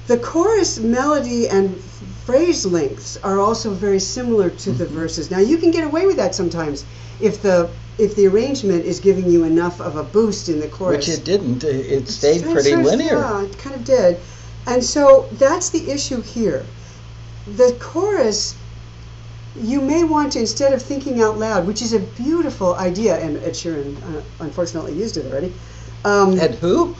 The chorus melody and phrase lengths are also very similar to the verses. Now you can get away with that sometimes if the arrangement is giving you enough of a boost in the chorus. Which it didn't. It stayed pretty linear. Yeah, it kind of did. And so that's the issue here. The chorus, you may want to, instead of thinking out loud, which is a beautiful idea, and Ed Sheeran unfortunately used it already. Ed who?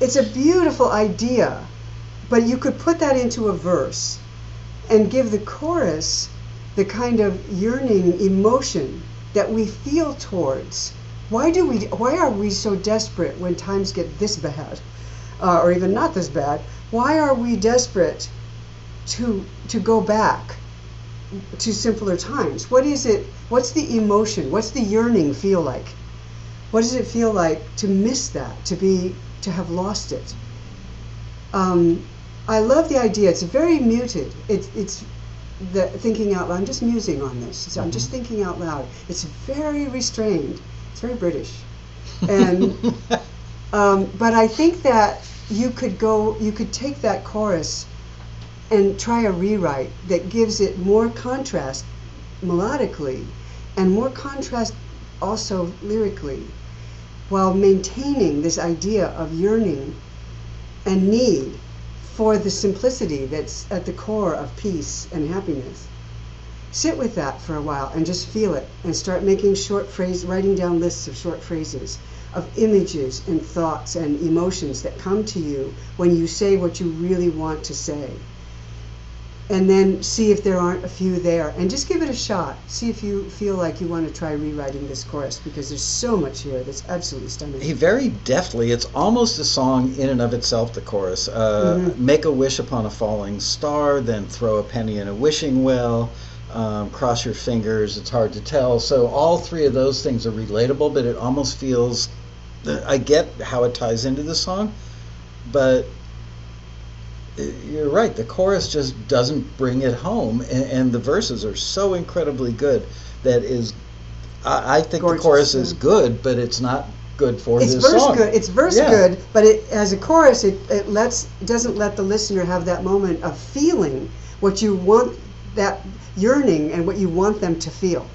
It's a beautiful idea, but you could put that into a verse and give the chorus the kind of yearning emotion that we feel towards. Why are we so desperate when times get this bad, or even not this bad? Why are we desperate to go back to simpler times? What is it? What's the emotion? What's the yearning feel like? What does it feel like to miss that, to have lost it? I love the idea. It's very muted. It's the thinking out loud. I'm just musing on this. So I'm just thinking out loud. It's very restrained. It's very British. And but I think that you could take that chorus and try a rewrite that gives it more contrast melodically and more contrast also lyrically, while maintaining this idea of yearning and need for the simplicity that's at the core of peace and happiness. Sit with that for a while and just feel it, and start making writing down lists of short phrases, of images and thoughts and emotions that come to you when you say what you really want to say. And then see if there aren't a few there, and just give it a shot. See if you feel like you want to try rewriting this chorus, because there's so much here that's absolutely stunning. He very deftly, it's almost a song in and of itself, the chorus. Make a wish upon a falling star, then throw a penny in a wishing well, cross your fingers, it's hard to tell. So all three of those things are relatable, but it almost feels, I get how it ties into the song, but you're right, the chorus just doesn't bring it home, and the verses are so incredibly good that is I think Gorgeous, the chorus is yeah. good, but it's not good for It's this verse song. good. It's verse Yeah. good, but it, as a chorus, it doesn't let the listener have that moment of feeling what you want, that yearning and what you want them to feel,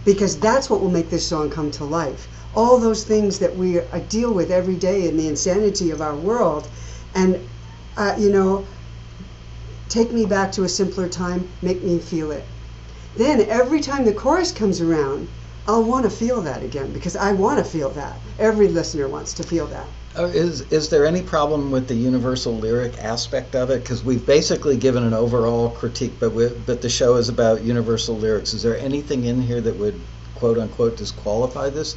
because that's what will make this song come to life. All those things that we deal with every day in the insanity of our world, and take me back to a simpler time, make me feel it. Then every time the chorus comes around, I'll want to feel that again, because I want to feel that. Every listener wants to feel that. Is there any problem with the universal lyric aspect of it? Because we've basically given an overall critique, but the show is about universal lyrics. Is there anything in here that would, quote unquote, disqualify this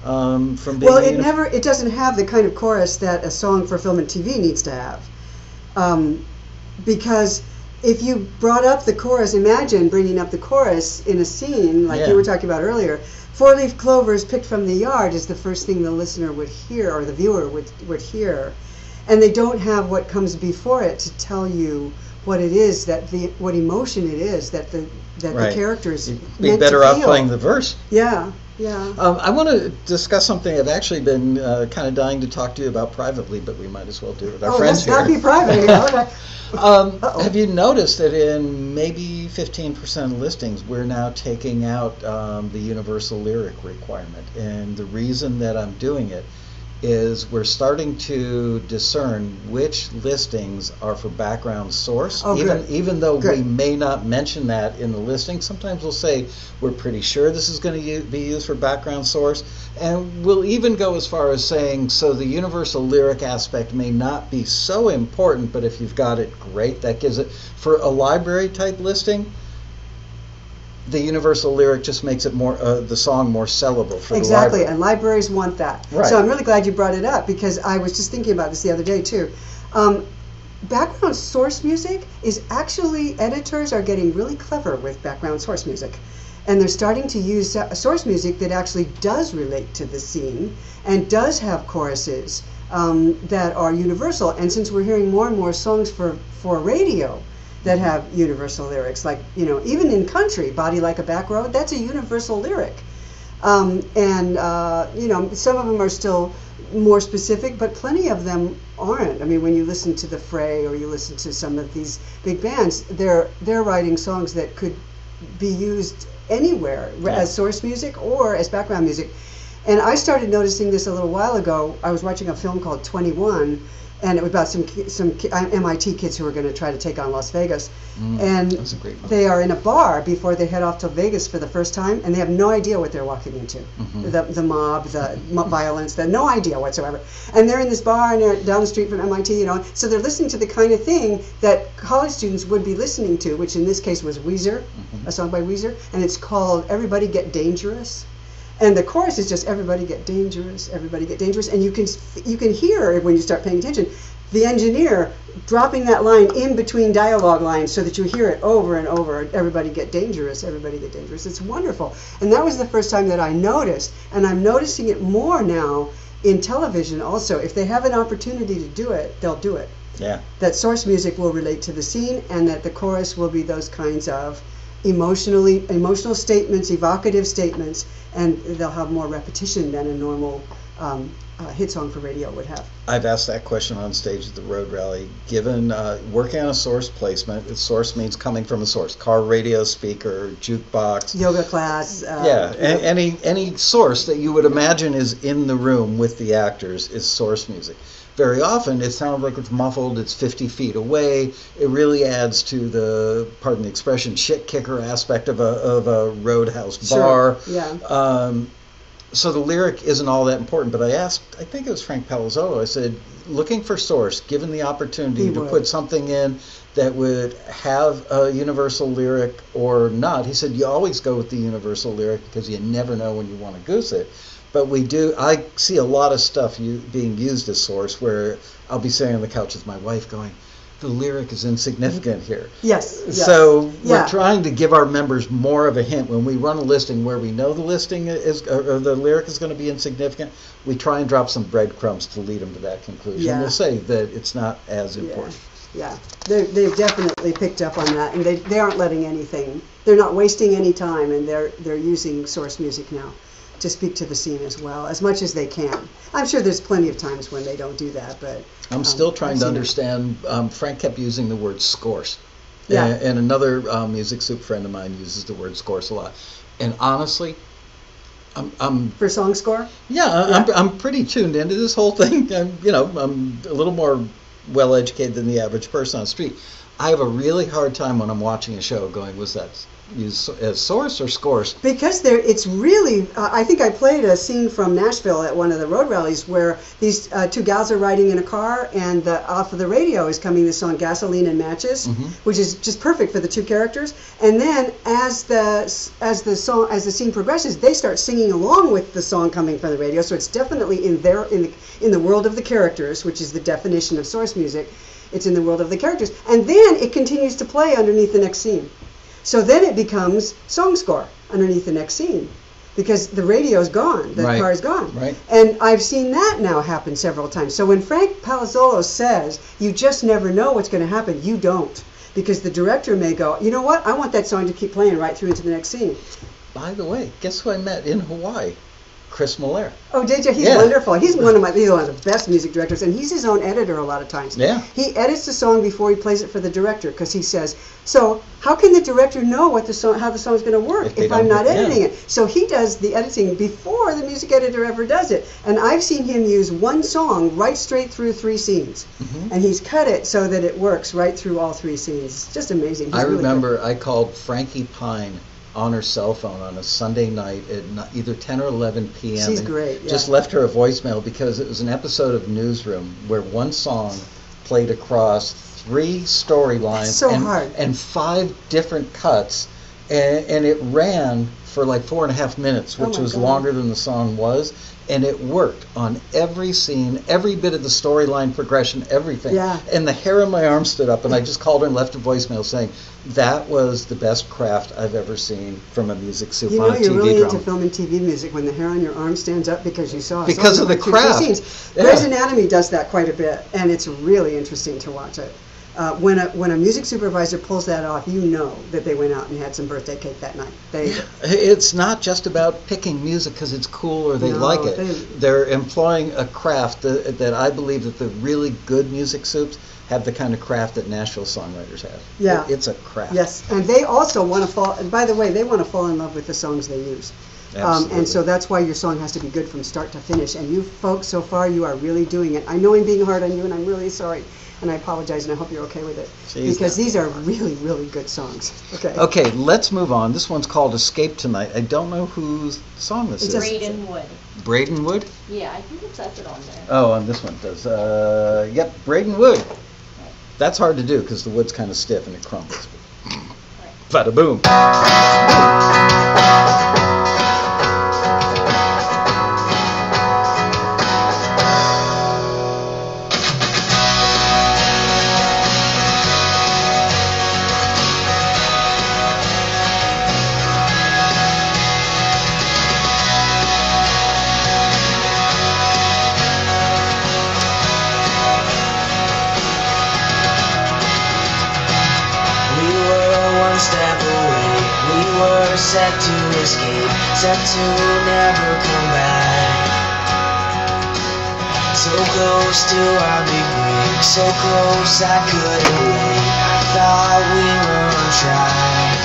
from being? Well, it doesn't have the kind of chorus that a song for film and TV needs to have, because if you brought up the chorus, imagine bringing up the chorus in a scene like you were talking about earlier. Four-leaf clovers picked from the yard is the first thing the listener would hear, or the viewer would hear, and they don't have what comes before it to tell you what it is, what emotion it is that the characters be better off playing the verse. Yeah. I want to discuss something I've actually been kind of dying to talk to you about privately, but we might as well do it with our friends here. Let's not be private. Have you noticed that in maybe 15% of listings, we're now taking out the universal lyric requirement? And the reason that I'm doing it is we're starting to discern which listings are for background source. Even though we may not mention that in the listing, sometimes we'll say we're pretty sure this is going to be used for background source, and we'll even go as far as saying, so the universal lyric aspect may not be so important, but if you've got it, great. That gives it, for a library type listing, the universal lyric just makes it more the song more sellable for the library. And libraries want that. Right. So I'm really glad you brought it up, because I was just thinking about this the other day too. Background source music is actually, editors are getting really clever with background source music, and they're starting to use source music that actually does relate to the scene and does have choruses that are universal. And since we're hearing more and more songs for radio that have universal lyrics, like, even in country, Body Like a Back Road, that's a universal lyric. Some of them are still more specific, but plenty of them aren't. I mean, when you listen to The Fray or you listen to some of these big bands, they're writing songs that could be used anywhere as source music or as background music. And I started noticing this a little while ago. I was watching a film called 21, and it was about some MIT kids who were going to try to take on Las Vegas. And That's a great movie. they are in a bar before they head off to Vegas for the first time, and they have no idea what they're walking into. The mob, the violence, no idea whatsoever. And they're in this bar, and they're down the street from MIT, so they're listening to the kind of thing that college students would be listening to, which in this case was Weezer, a song by Weezer, and it's called Everybody Get Dangerous. And the chorus is just everybody get dangerous, and you can hear, when you start paying attention, the engineer dropping that line in between dialogue lines so that you hear it over and over. Everybody get dangerous, everybody get dangerous. It's wonderful. And that was the first time that I noticed, and I'm noticing it more now in television also. If they have an opportunity to do it, they'll do it. Yeah. That source music will relate to the scene, and that the chorus will be those kinds of emotional statements, evocative statements, and they'll have more repetition than a normal hit song for radio would have. I've asked that question on stage at the Road Rally. Given working on a source placement, source means coming from a source: car, radio, speaker, jukebox, Yoga class. Any source that you would imagine is in the room with the actors is source music. Very often it sounds like it's muffled, it's 50 feet away. It really adds to the, pardon the expression, shit kicker aspect of a roadhouse bar. Sure. Yeah. So the lyric isn't all that important, but I asked, I think it was Frank Palazzolo, I said, looking for source, given the opportunity to put something in that would have a universal lyric or not, he said, you always go with the universal lyric because you never know when you want to goose it. But I see a lot of stuff being used as source where I'll be sitting on the couch with my wife going, the lyric is insignificant here. Yes. So we're trying to give our members more of a hint. When we run a listing where we know the listing is, or the lyric is going to be insignificant, we try and drop some breadcrumbs to lead them to that conclusion. Yeah. We'll say that it's not as important. Yeah, they've definitely picked up on that, and they aren't letting anything. They're not wasting any time, and they're using source music now to speak to the scene as well, as much as they can. I'm sure there's plenty of times when they don't do that, but I'm still trying to understand. Frank kept using the word scores. Yeah. And another Music Soup friend of mine uses the word scores a lot. And honestly, I'm for song score. yeah. I'm pretty tuned into this whole thing. I'm a little more well educated than the average person on the street. I have a really hard time when I'm watching a show going, was that used as source or scores? Because it's really, I think I played a scene from Nashville at one of the road rallies where these two gals are riding in a car, and off of the radio is coming the song "Gasoline and Matches," which is just perfect for the two characters. And then as the scene progresses, they start singing along with the song coming from the radio. So it's definitely in the world of the characters, which is the definition of source music. It's in the world of the characters, and then it continues to play underneath the next scene. So then it becomes song score underneath the next scene, because the radio's gone, the car is gone. Right. And I've seen that now happen several times. So when Frank Palazzolo says, you just never know what's going to happen, you don't. Because the director may go, you know what, I want that song to keep playing right through into the next scene. By the way, guess who I met in Hawaii? Chris Miller. Oh, did you? He's wonderful. He's one of the best music directors, and he's his own editor a lot of times. Yeah. He edits the song before he plays it for the director, because he says, so how can the director know how the song's going to work if I'm not editing it? So he does the editing before the music editor ever does it. And I've seen him use one song right straight through 3 scenes. And he's cut it so that it works right through all 3 scenes. It's just amazing. I remember I called Frankie Pine on her cell phone on a Sunday night at either 10 or 11 p.m. She's great, Just left her a voicemail because it was an episode of Newsroom where one song played across 3 storylines and 5 different cuts, and it ran for like 4.5 minutes, which was longer than the song was, and it worked on every scene, every bit of the storyline progression, everything. Yeah. And the hair on my arm stood up, and I just called her and left a voicemail saying, that was the best craft I've ever seen from a music soup on a TV you're really drum. into film and TV music when the hair on your arm stands up because you saw because of the craft. Grey's Anatomy does that quite a bit, and it's really interesting to watch it. When a music supervisor pulls that off, you know that they went out and had some birthday cake that night. It's not just about picking music because it's cool or they like it. They're employing a craft that I believe that the really good music soups have the kind of craft that Nashville songwriters have. Yeah. It's a craft. Yes, and they also want to fall, and by the way, they want to fall in love with the songs they use. And so that's why your song has to be good from start to finish. And you folks, so far, you are really doing it. I know I'm being hard on you, and I'm really sorry. And I apologize, and I hope you're okay with it. Because these are really, really good songs. Okay, let's move on. This one's called Escape Tonight. I don't know whose song this is. Braden Wood. Braden Wood? Yeah, I think it says it on there. Oh, on this one it does. Yep, Braden Wood. That's hard to do because the wood's kind of stiff and it crumbles. Bada boom. Set to escape, set to never come back. So close to our big break, so close I couldn't wait. I thought we were on track,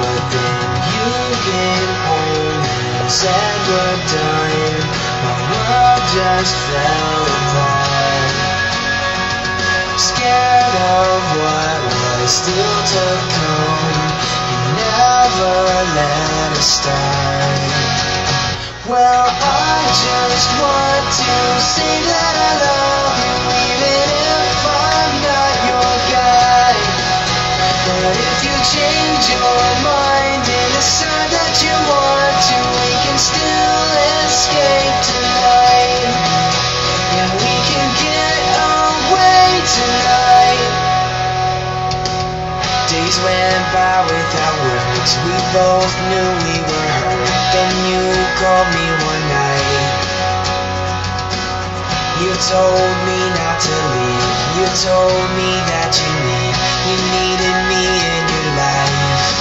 but then you came home and said we're done. My world just fell apart. Scared of what was still to come. Never let us start. Well, I just want to say that I love you, even if I'm not your guy. But if you change your mind and decide that you want to, we can still escape tonight. And we can get away tonight. Days went by without words. We both knew we were hurt. Then you called me one night. You told me not to leave. You told me that you needed me in your life.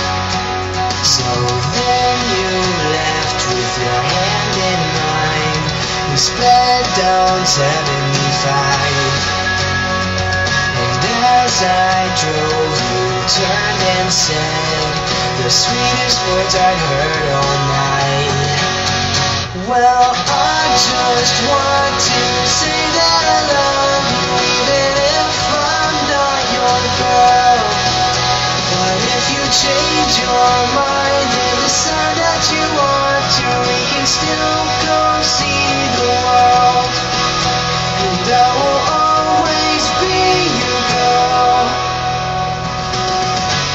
So then you left with your hand in mine. We sped down 75. And as I drove, you turned and said the sweetest words I'd heard all night. Well, I just want to say that I love you, even if I'm not your girl. But if you change your mind and decide that you want to, we can still go see the world. And I will always be your girl.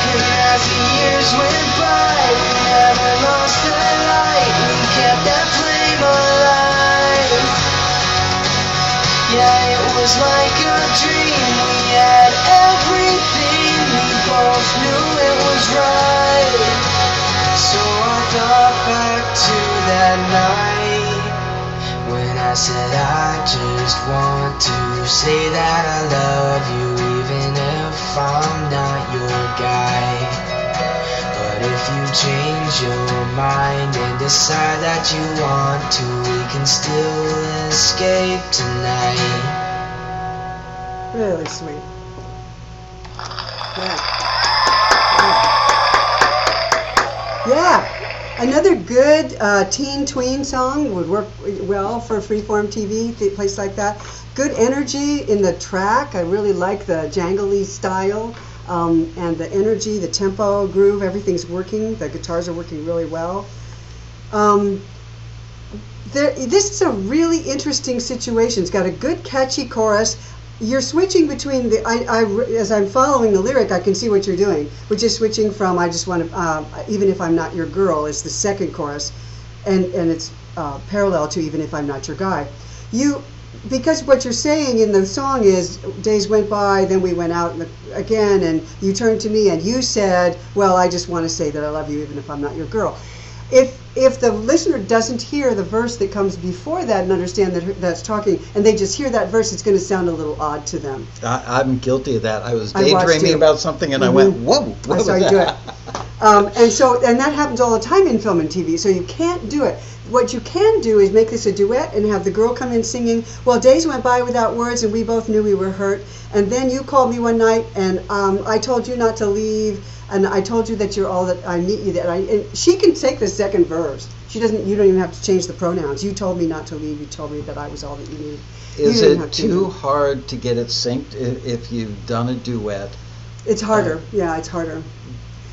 And as the years went by, we never lost the light. We kept that flame alive. Yeah, it was like a dream. We had everything. We both knew it was right. So I thought back to that night when I said I just want to say that I love you, even if I'm not your guy. But if you change your mind and decide that you want to, we can still escape tonight. Really sweet. Yeah. Yeah. Another good teen tween song would work well for freeform TV, place like that. Good energy in the track. I really like the jangly style and the energy, the tempo, groove, everything's working. The guitars are working really well. This is a really interesting situation. It's got a good catchy chorus. You're switching between the, as I'm following the lyric, I can see what you're doing, which is switching from I just want to, even if I'm not your girl is the second chorus, and it's parallel to even if I'm not your guy. Because what you're saying in the song is days went by, then we went out again, and you turned to me and you said, well, I just want to say that I love you even if I'm not your girl. If the listener doesn't hear the verse that comes before that and understand that that's talking, and they just hear that verse, it's going to sound a little odd to them. I'm guilty of that. I was daydreaming about something, and I went, whoa, what was that? I saw you do it. And that happens all the time in film and TV, so you can't do it. What you can do is make this a duet and have the girl come in singing, well, days went by without words, and we both knew we were hurt, and then you called me one night, and I told you not to leave, and I told you that you're all that I need you. And she can take the second verse. She doesn't. You don't even have to change the pronouns. You told me not to leave. You told me that I was all that you needed. Is it too hard to get it synced if you've done a duet? It's harder. Yeah, it's harder.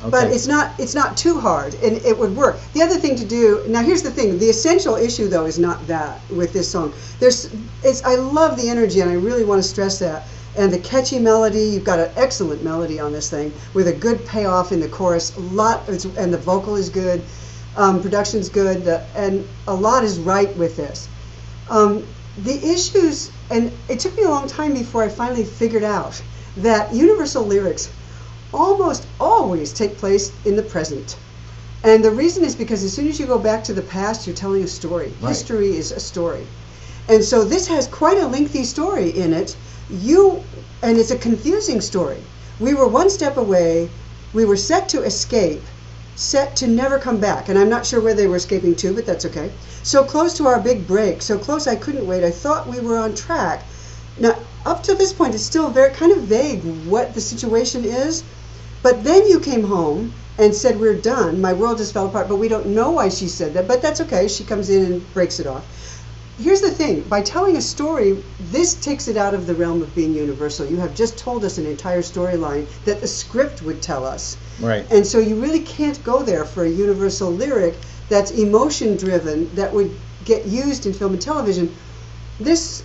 Okay. But it's not too hard, and it would work. The other thing to do, now here's the thing, the essential issue though is not that with this song. I love the energy, and I really want to stress that. And the catchy melody, you've got an excellent melody on this thing with a good payoff in the chorus, and the vocal is good, production's good, and a lot is right with this. The issues, and it took me a long time before I finally figured out that universal lyrics almost always take place in the present. And the reason is because as soon as you go back to the past, you're telling a story. Right. History is a story. And so this has quite a lengthy story in it. And it's a confusing story. We were one step away. We were set to escape, set to never come back. And I'm not sure where they were escaping to, but that's okay. So close to our big break, so close I couldn't wait. I thought we were on track. Now, up to this point, it's still very kind of vague what the situation is. But then you came home and said, we're done. My world just fell apart. But we don't know why she said that. But that's okay. She comes in and breaks it off. Here's the thing. By telling a story, this takes it out of the realm of being universal. You have just told us an entire storyline that the script would tell us. Right. And so you really can't go there for a universal lyric that's emotion-driven that would get used in film and television. This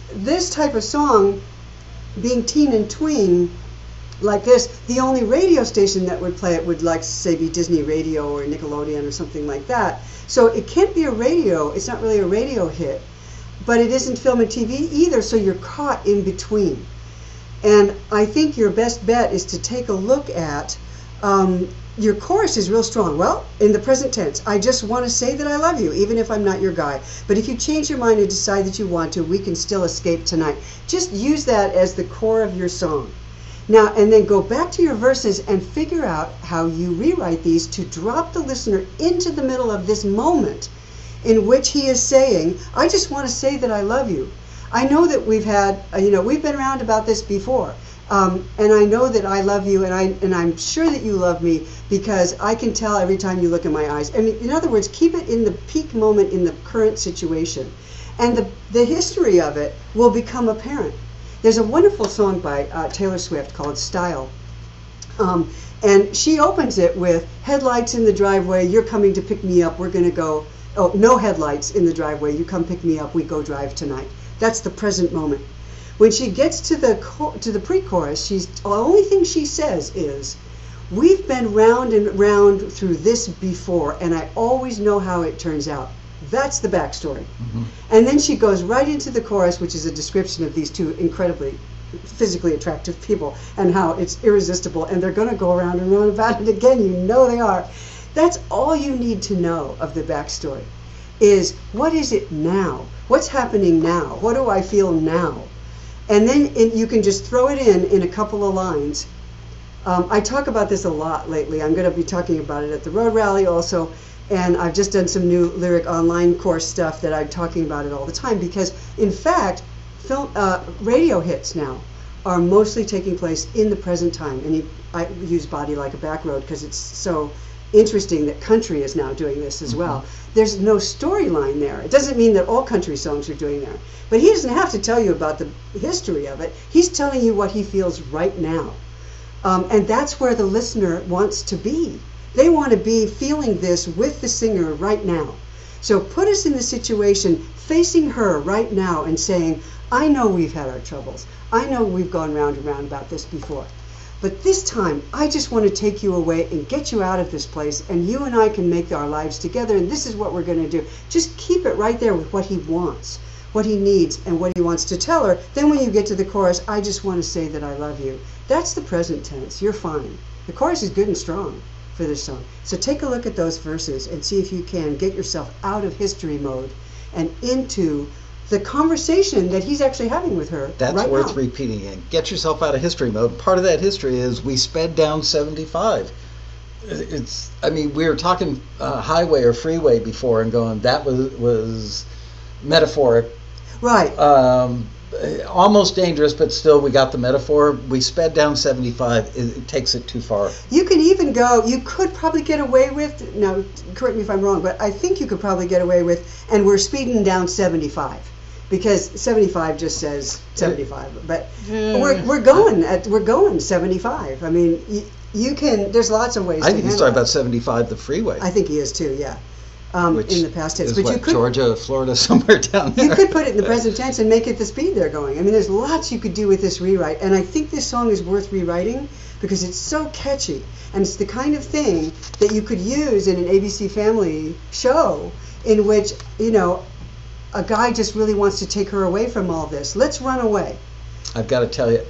type of song, being teen and tween, like this, the only radio station that would play it would, like, say, be Disney Radio or Nickelodeon or something like that. So it can't be a radio. It's not really a radio hit. But it isn't film and TV either, so you're caught in between. And I think your best bet is to take a look at your chorus is real strong. Well, in the present tense, I just want to say that I love you, even if I'm not your guy. But if you change your mind and decide that you want to, we can still escape tonight. Just use that as the core of your song. Now, and then go back to your verses and figure out how you rewrite these to drop the listener into the middle of this moment in which he is saying, I just want to say that I love you. I know that we've had, we've been around about this before. And I know that I love you, and I'm sure that you love me because I can tell every time you look in my eyes. I mean, in other words, keep it in the peak moment in the current situation. And the history of it will become apparent. There's a wonderful song by Taylor Swift called Style. And she opens it with, headlights in the driveway, you're coming to pick me up, we're going to go, oh, no headlights in the driveway, you come pick me up, we go drive tonight. That's the present moment. When she gets to the pre-chorus, the only thing she says is, we've been round and round through this before, and I always know how it turns out. That's the backstory. Mm-hmm. And then she goes right into the chorus, which is a description of these two incredibly physically attractive people and how it's irresistible, and they're going to go around and round about it again. You know they are. That's all you need to know of the backstory, is what is it now? What's happening now? What do I feel now? And then you can just throw it in a couple of lines. I talk about this a lot lately. I'm going to be talking about it at the Road Rally also. And I've just done some new lyric online course stuff that I'm talking about it all the time. Because, in fact, radio hits now are mostly taking place in the present time. And I use Body Like a Back Road because it's so interesting that country is now doing this as well. There's no storyline there. It doesn't mean that all country songs are doing that. But he doesn't have to tell you about the history of it. He's telling you what he feels right now. And that's where the listener wants to be. They want to be feeling this with the singer right now. So put us in the situation facing her right now and saying, I know we've had our troubles. I know we've gone round and round about this before. But this time, I just want to take you away and get you out of this place, and you and I can make our lives together, and this is what we're going to do. Just keep it right there with what he wants, what he needs, and what he wants to tell her. Then when you get to the chorus, I just want to say that I love you. That's the present tense. You're fine. The chorus is good and strong for this song. So take a look at those verses and see if you can get yourself out of history mode and into the conversation that he's actually having with her. That's right worth now. repeating. And get yourself out of history mode. Part of that history is we sped down 75. We were talking highway or freeway before and going, that was metaphoric. Right. Almost dangerous, but still we got the metaphor. We sped down 75. It takes it too far. You can even go, you could probably get away with, now correct me if I'm wrong, but I think you could probably get away with, and we're speeding down 75. Because 75 just says 75, but we're going 75. I mean, you can. There's lots of ways. I think he's talking about 75, the freeway. I think he is too. Yeah. Which in the past tense, is but what, you could Georgia, Florida, somewhere down there. You could put it in the present tense and make it the speed they're going. I mean, there's lots you could do with this rewrite, and I think this song is worth rewriting because it's so catchy, and it's the kind of thing that you could use in an ABC Family show in which a guy just really wants to take her away from all this. Let's run away. I've got to tell you,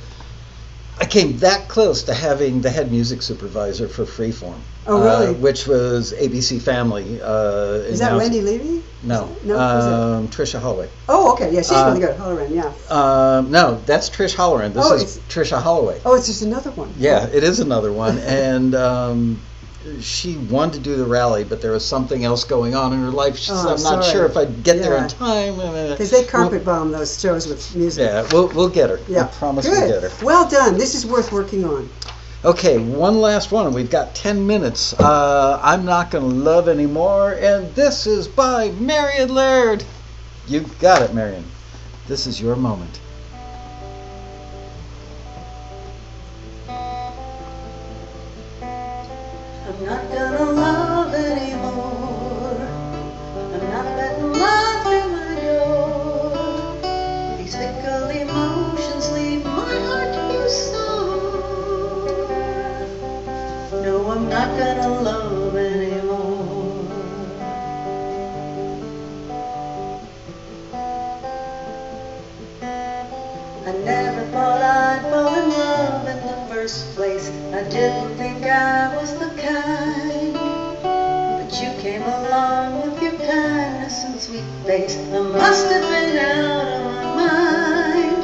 I came that close to having the head music supervisor for Freeform. Oh, really? Which was ABC Family. Is that Wendy Levy? No. Trisha Holloway. Oh, okay. Yeah, she's really good. Halloran, yeah. No, that's Trish Halloran. This is Trisha Holloway. Oh, it's just another one. Yeah, it is another one. And she wanted to do the rally, but there was something else going on in her life. She said, I'm not sure if I'd get there in time. Because they carpet bomb those shows with music. Yeah, we'll get her. Yeah. I promise we'll get her. Well done. This is worth working on. Okay, one last one. We've got 10 minutes. I'm Not Gonna Love Anymore, and this is by Marion Laird. You got it, Marion. This is your moment. I'm not gonna love anymore. I'm not letting love through my door. These fickle emotions leave my heart too sore. No, I'm not gonna love anymore. I never thought I'd fall in love in the first first place. I didn't think I was the kind, but you came along with your kindness and sweet face. I must have been out of my mind.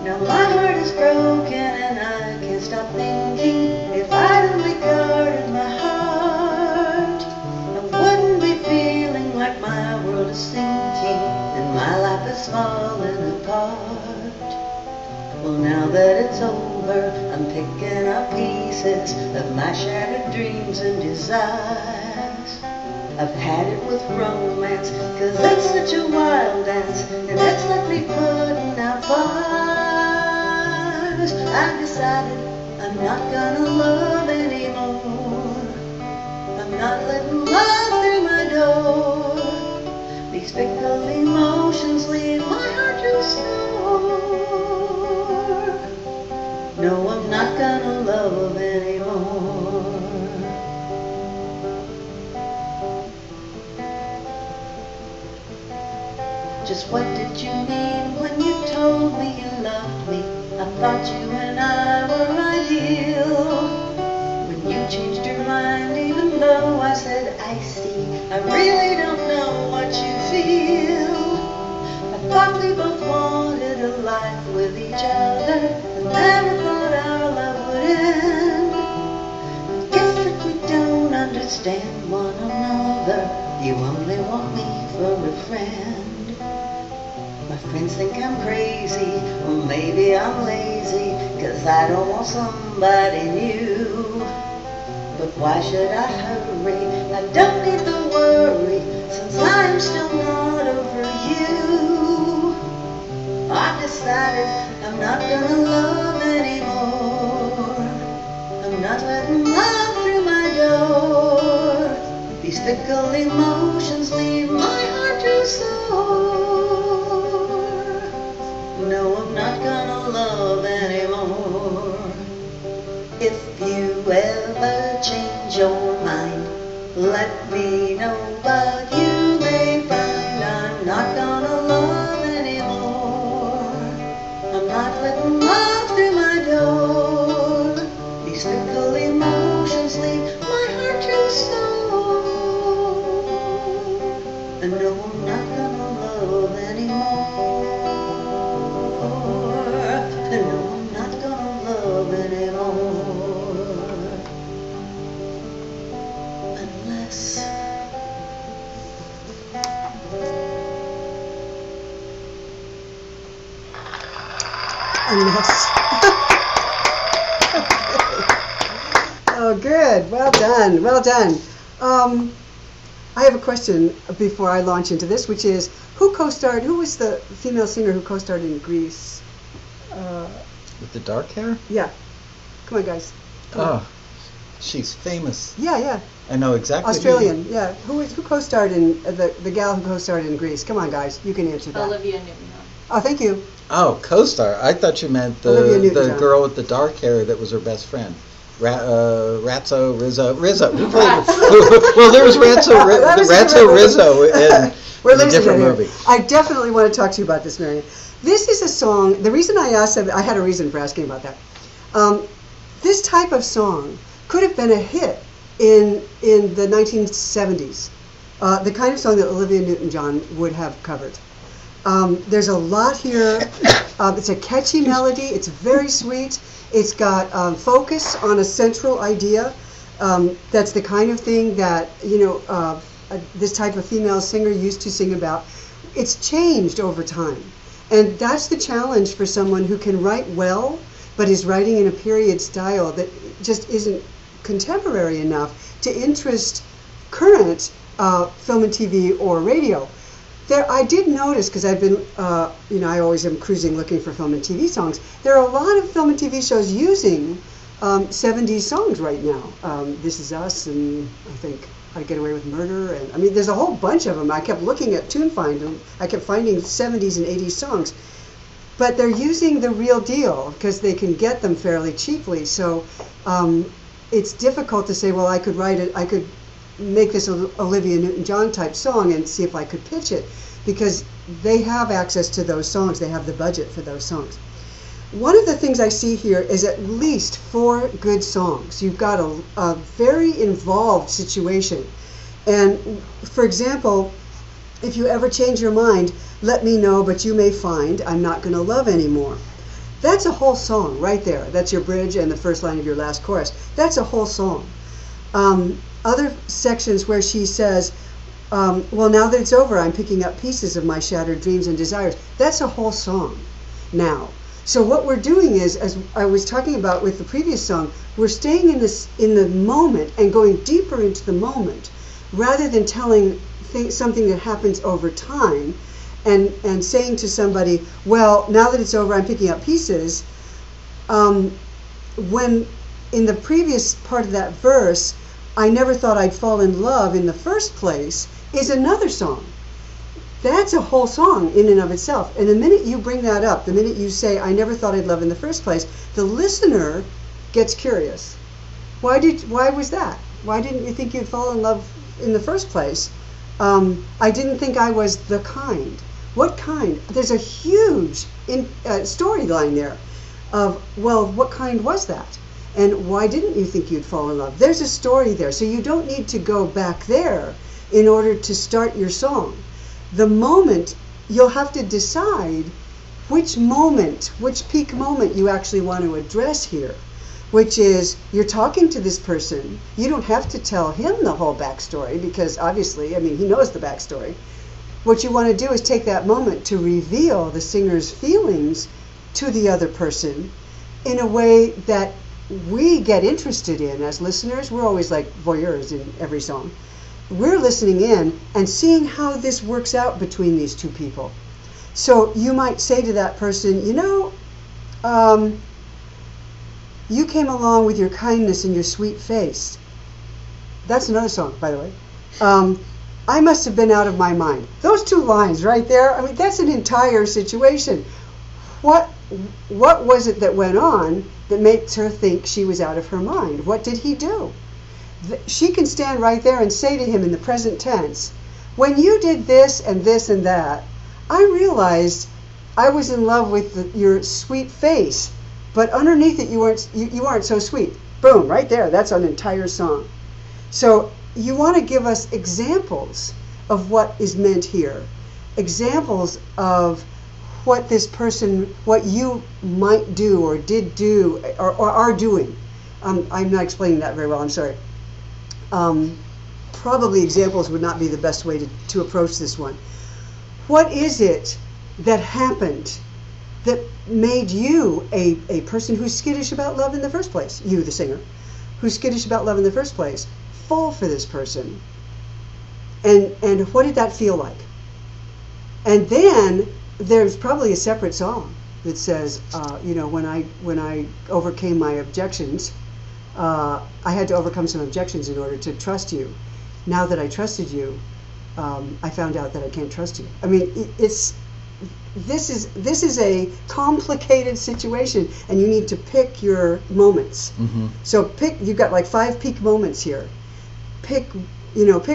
Now my heart is broken and I can't stop thinking, if I'd only guarded my heart, I wouldn't be feeling like my world is sinking and my life is falling apart. Well, now that it's over, I'm picking up pieces of my shattered dreams and desires. I've had it with romance, 'cause it's such a wild dance, and it's like me putting out fires. I've decided I'm not gonna love anymore. I'm not letting love through my door. These fickle emotions leave my heart too sore. No, I'm not gonna love anymore. Just what did you mean when you told me you loved me? I thought you and I were ideal. When you changed your mind, even though I said I see, I really don't know what you feel. I thought we both wanted a life with each other, and never thought our love would end. Guess that we don't understand one another. You only want me for a friend. My friends think I'm crazy, or maybe I'm lazy, 'cause I don't want somebody new. But why should I hurry? I don't need to worry, since I am still not over you. I've decided I'm not gonna love anymore. I'm not letting love through my door. These fickle emotions leave my heart too sore. No, I'm not gonna love anymore. If you ever change your mind, let me know, but you may find I'm not gonna love anymore. I'm not letting love through my door. These fickle emotions leave my heart too sore. And no, I'm not gonna love anymore. And no, I'm not gonna love anymore. Unless Oh, good. Well done. Well done. I have a question before I launch into this, which is, who co-starred? Who was the female singer who co-starred in Grease? With the dark hair? Yeah. Come on, guys. Come on. Oh, she's famous. Yeah, yeah. I know exactly. Australian. Yeah. Who co-starred in the gal who co-starred in Grease? Come on, guys. You can answer that. Olivia Newton. Oh, thank you. Oh, co-star. I thought you meant Olivia the Newton-John. girl with the dark hair that was her best friend. Rizzo. Who played? Well, there was That was Rizzo in We're a losing different it here. movie. I definitely want to talk to you about this, Marion. This is a song. The reason I asked, I had a reason for asking about that. This type of song could have been a hit in the 1970s. The kind of song that Olivia Newton-John would have covered. There's a lot here. It's a catchy melody. It's very sweet. It's got focus on a central idea. That's the kind of thing that this type of female singer used to sing about. It's changed over time, and that's the challenge for someone who can write well, but is writing in a period style that just isn't contemporary enough to interest current film and TV or radio. I did notice, because I've been, I always am cruising looking for film and TV songs. There are a lot of film and TV shows using 70s songs right now. This Is Us, and I think How to Get Away with Murder, and I mean, there's a whole bunch of them. I kept looking at TuneFind, and I kept finding 70s and 80s songs. But they're using the real deal because they can get them fairly cheaply. So it's difficult to say, well, I could write it, I could make this Olivia Newton-John type song and see if I could pitch it, because they have access to those songs. They have the budget for those songs. one of the things I see here is at least 4 good songs. You've got a very involved situation. And for example, if you ever change your mind, let me know, but you may find I'm not going to love anymore. That's a whole song right there. That's your bridge and the first line of your last chorus. That's a whole song. Other sections where she says, well, now that it's over, I'm picking up pieces of my shattered dreams and desires. That's a whole song now. So what we're doing is, as I was talking about with the previous song, we're staying in the moment and going deeper into the moment, rather than telling something that happens over time and saying to somebody, well, now that it's over, I'm picking up pieces. When in the previous part of that verse, I never thought I'd fall in love in the first place, is another song. That's a whole song in and of itself. And the minute you bring that up, the minute you say, I never thought I'd love in the first place, the listener gets curious. Why was that? Why didn't you think you'd fall in love in the first place? I didn't think I was the kind. What kind? There's a huge storyline there of, well, what kind was that? And why didn't you think you'd fall in love? There's a story there. So you don't need to go back there in order to start your song. The moment, you'll have to decide which peak moment you actually want to address here, which is, you're talking to this person. You don't have to tell him the whole backstory, because obviously, I mean, he knows the backstory. What you want to do is take that moment to reveal the singer's feelings to the other person in a way that we get interested in as listeners. We're always like voyeurs in every song. We're listening in and seeing how this works out between these two people. So you might say to that person, you know, you came along with your kindness and your sweet face. That's another song, by the way. I must have been out of my mind. Those 2 lines right there, I mean, that's an entire situation. What was it that went on that makes her think she was out of her mind? What did he do? She can stand right there and say to him in the present tense, when you did this and this and that, I realized I was in love with your sweet face, but underneath it you aren't so sweet. Boom, right there. That's an entire song. So you want to give us examples of what is meant here, examples of what this person, what you might do or did do or are doing. I'm not explaining that very well, I'm sorry. Probably examples would not be the best way to approach this one. What is it that happened that made you a person who's skittish about love in the first place? You, the singer, who's skittish about love in the first place, fall for this person. And what did that feel like? And then there's probably a separate song that says, you know, when I overcame my objections, I had to overcome some objections in order to trust you. Now that I trusted you, I found out that I can't trust you. I mean, this is a complicated situation, and you need to pick your moments. Mm-hmm. So you've got like 5 peak moments here. Pick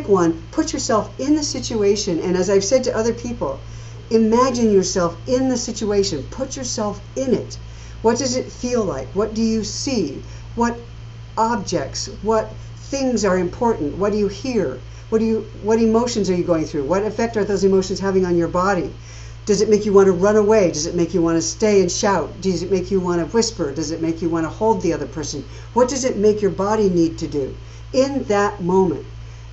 one, put yourself in the situation, and as I've said to other people, imagine yourself in the situation, put yourself in it. What does it feel like? What do you see? What objects, what things are important? What do you hear? What emotions are you going through? What effect are those emotions having on your body? Does it make you want to run away? Does it make you want to stay and shout? Does it make you want to whisper? Does it make you want to hold the other person? What does it make your body need to do in that moment?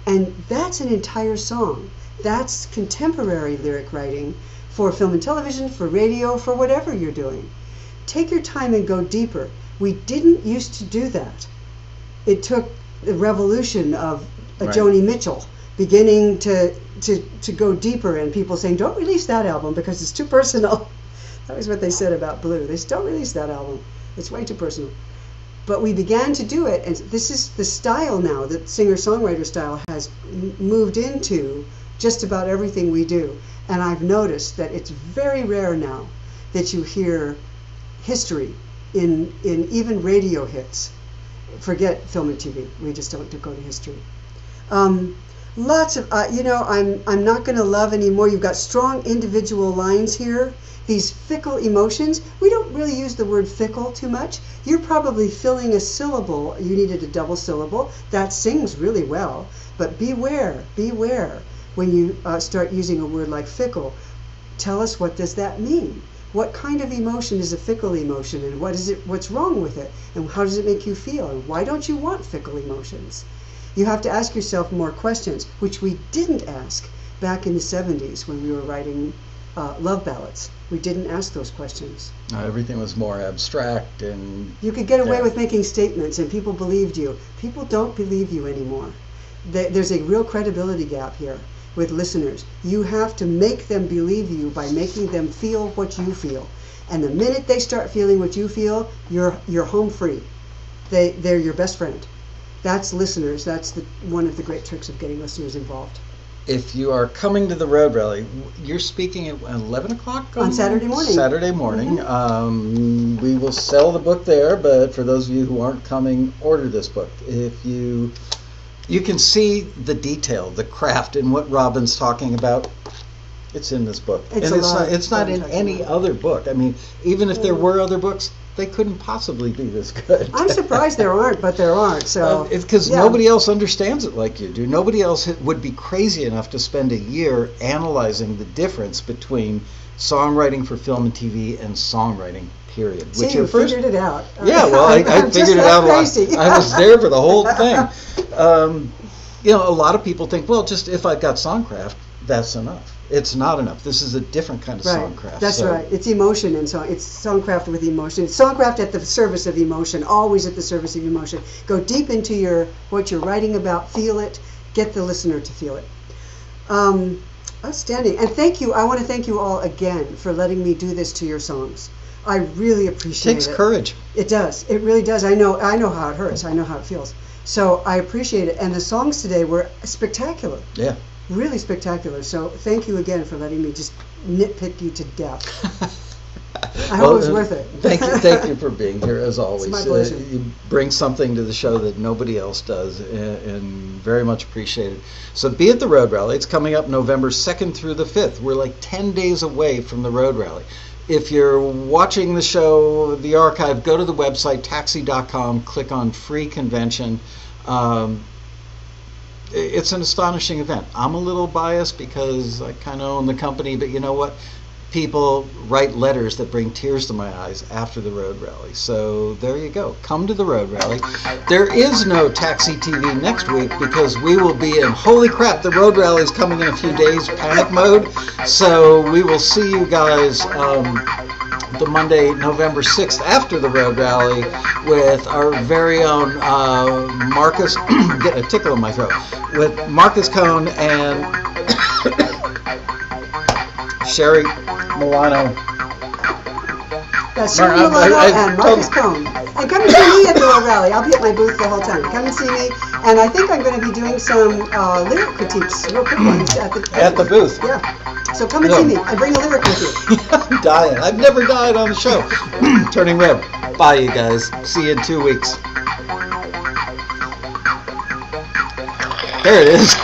And that's an entire song. That's contemporary lyric writing for film and television, for radio, for whatever you're doing. Take your time and go deeper. We didn't used to do that. It took the revolution of Joni Mitchell beginning to go deeper, and people saying, don't release that album because it's too personal. That was what they said about Blue. They said, don't release that album. It's way too personal. But we began to do it, and this is the style now, the singer-songwriter style has moved into just about everything we do. And I've noticed that it's very rare now that you hear history in even radio hits. Forget film and TV. We just don't go to history. Lots of, I'm not going to love anymore. You've got strong individual lines here. These fickle emotions. We don't really use the word fickle too much. You're probably filling a syllable. You needed a double syllable. That sings really well. But beware when you start using a word like fickle. Tell us, what does that mean? What kind of emotion is a fickle emotion, and what's wrong with it, and how does it make you feel, and why don't you want fickle emotions? You have to ask yourself more questions, which we didn't ask back in the 70s when we were writing love ballads. We didn't ask those questions. Everything was more abstract, and you could get away with making statements, and people believed you. People don't believe you anymore. There's a real credibility gap here with listeners. You have to make them believe you by making them feel what you feel. And the minute they start feeling what you feel, you're home free. They're your best friend. That's listeners. That's one of the great tricks of getting listeners involved. If you are coming to the Road Rally, you're speaking at 11 o'clock? On Saturday morning. Saturday morning. Mm-hmm. We will sell the book there, but for those of you who aren't coming, order this book. If you can see the detail, the craft, and what Robin's talking about. It's in this book. It's not in any other book. I mean, even if there were other books, they couldn't possibly be this good. I'm surprised there aren't, but there aren't. So it's because nobody else understands it like you do. Nobody else would be crazy enough to spend a year analyzing the difference between songwriting for film and TV and songwriting, period. See, you figured it out. Yeah, well, I figured it out a lot. I was there for the whole thing. A lot of people think, well, just if I've got songcraft, that's enough. It's not enough. This is a different kind of songcraft. That's right. It's emotion and song. It's songcraft with emotion. It's songcraft at the service of emotion. Always at the service of emotion. Go deep into what you're writing about. Feel it. Get the listener to feel it. Outstanding. And thank you. I want to thank you all again for letting me do this to your songs. I really appreciate it. It takes courage. It does. It really does. I know how it hurts. I know how it feels. So I appreciate it. And the songs today were spectacular. Yeah. Really spectacular. So thank you again for letting me just nitpick you to death. I hope it was worth it. Thank you for being here, as always. It's my pleasure. You bring something to the show that nobody else does, and very much appreciated. So be at the Road Rally. It's coming up November 2nd through the 5th. We're like 10 days away from the Road Rally. If you're watching the show, the archive, go to the website, taxi.com, click on Free Convention. It's an astonishing event. I'm a little biased because I kind of own the company, but you know what? People write letters that bring tears to my eyes after the Road Rally. So there you go. Come to the Road Rally. There is no Taxi TV next week because we will be in, holy crap, the Road Rally is coming in a few days, panic mode. So we will see you guys the Monday, November 6th after the Road Rally with our very own Marcus, get a tickle in my throat, with Marcus Cohn and Sherry Milano. That's Sherry Milano and Marcus Cohn. And come and see me at the Road Rally. I'll be at my booth the whole time. Come and see me. And I think I'm going to be doing some lyric critiques, real quick ones, at the booth. Yeah. So come and see me. I bring a lyric with you. I'm dying. I've never died on the show. Turning red. Bye, you guys. See you in 2 weeks. There it is.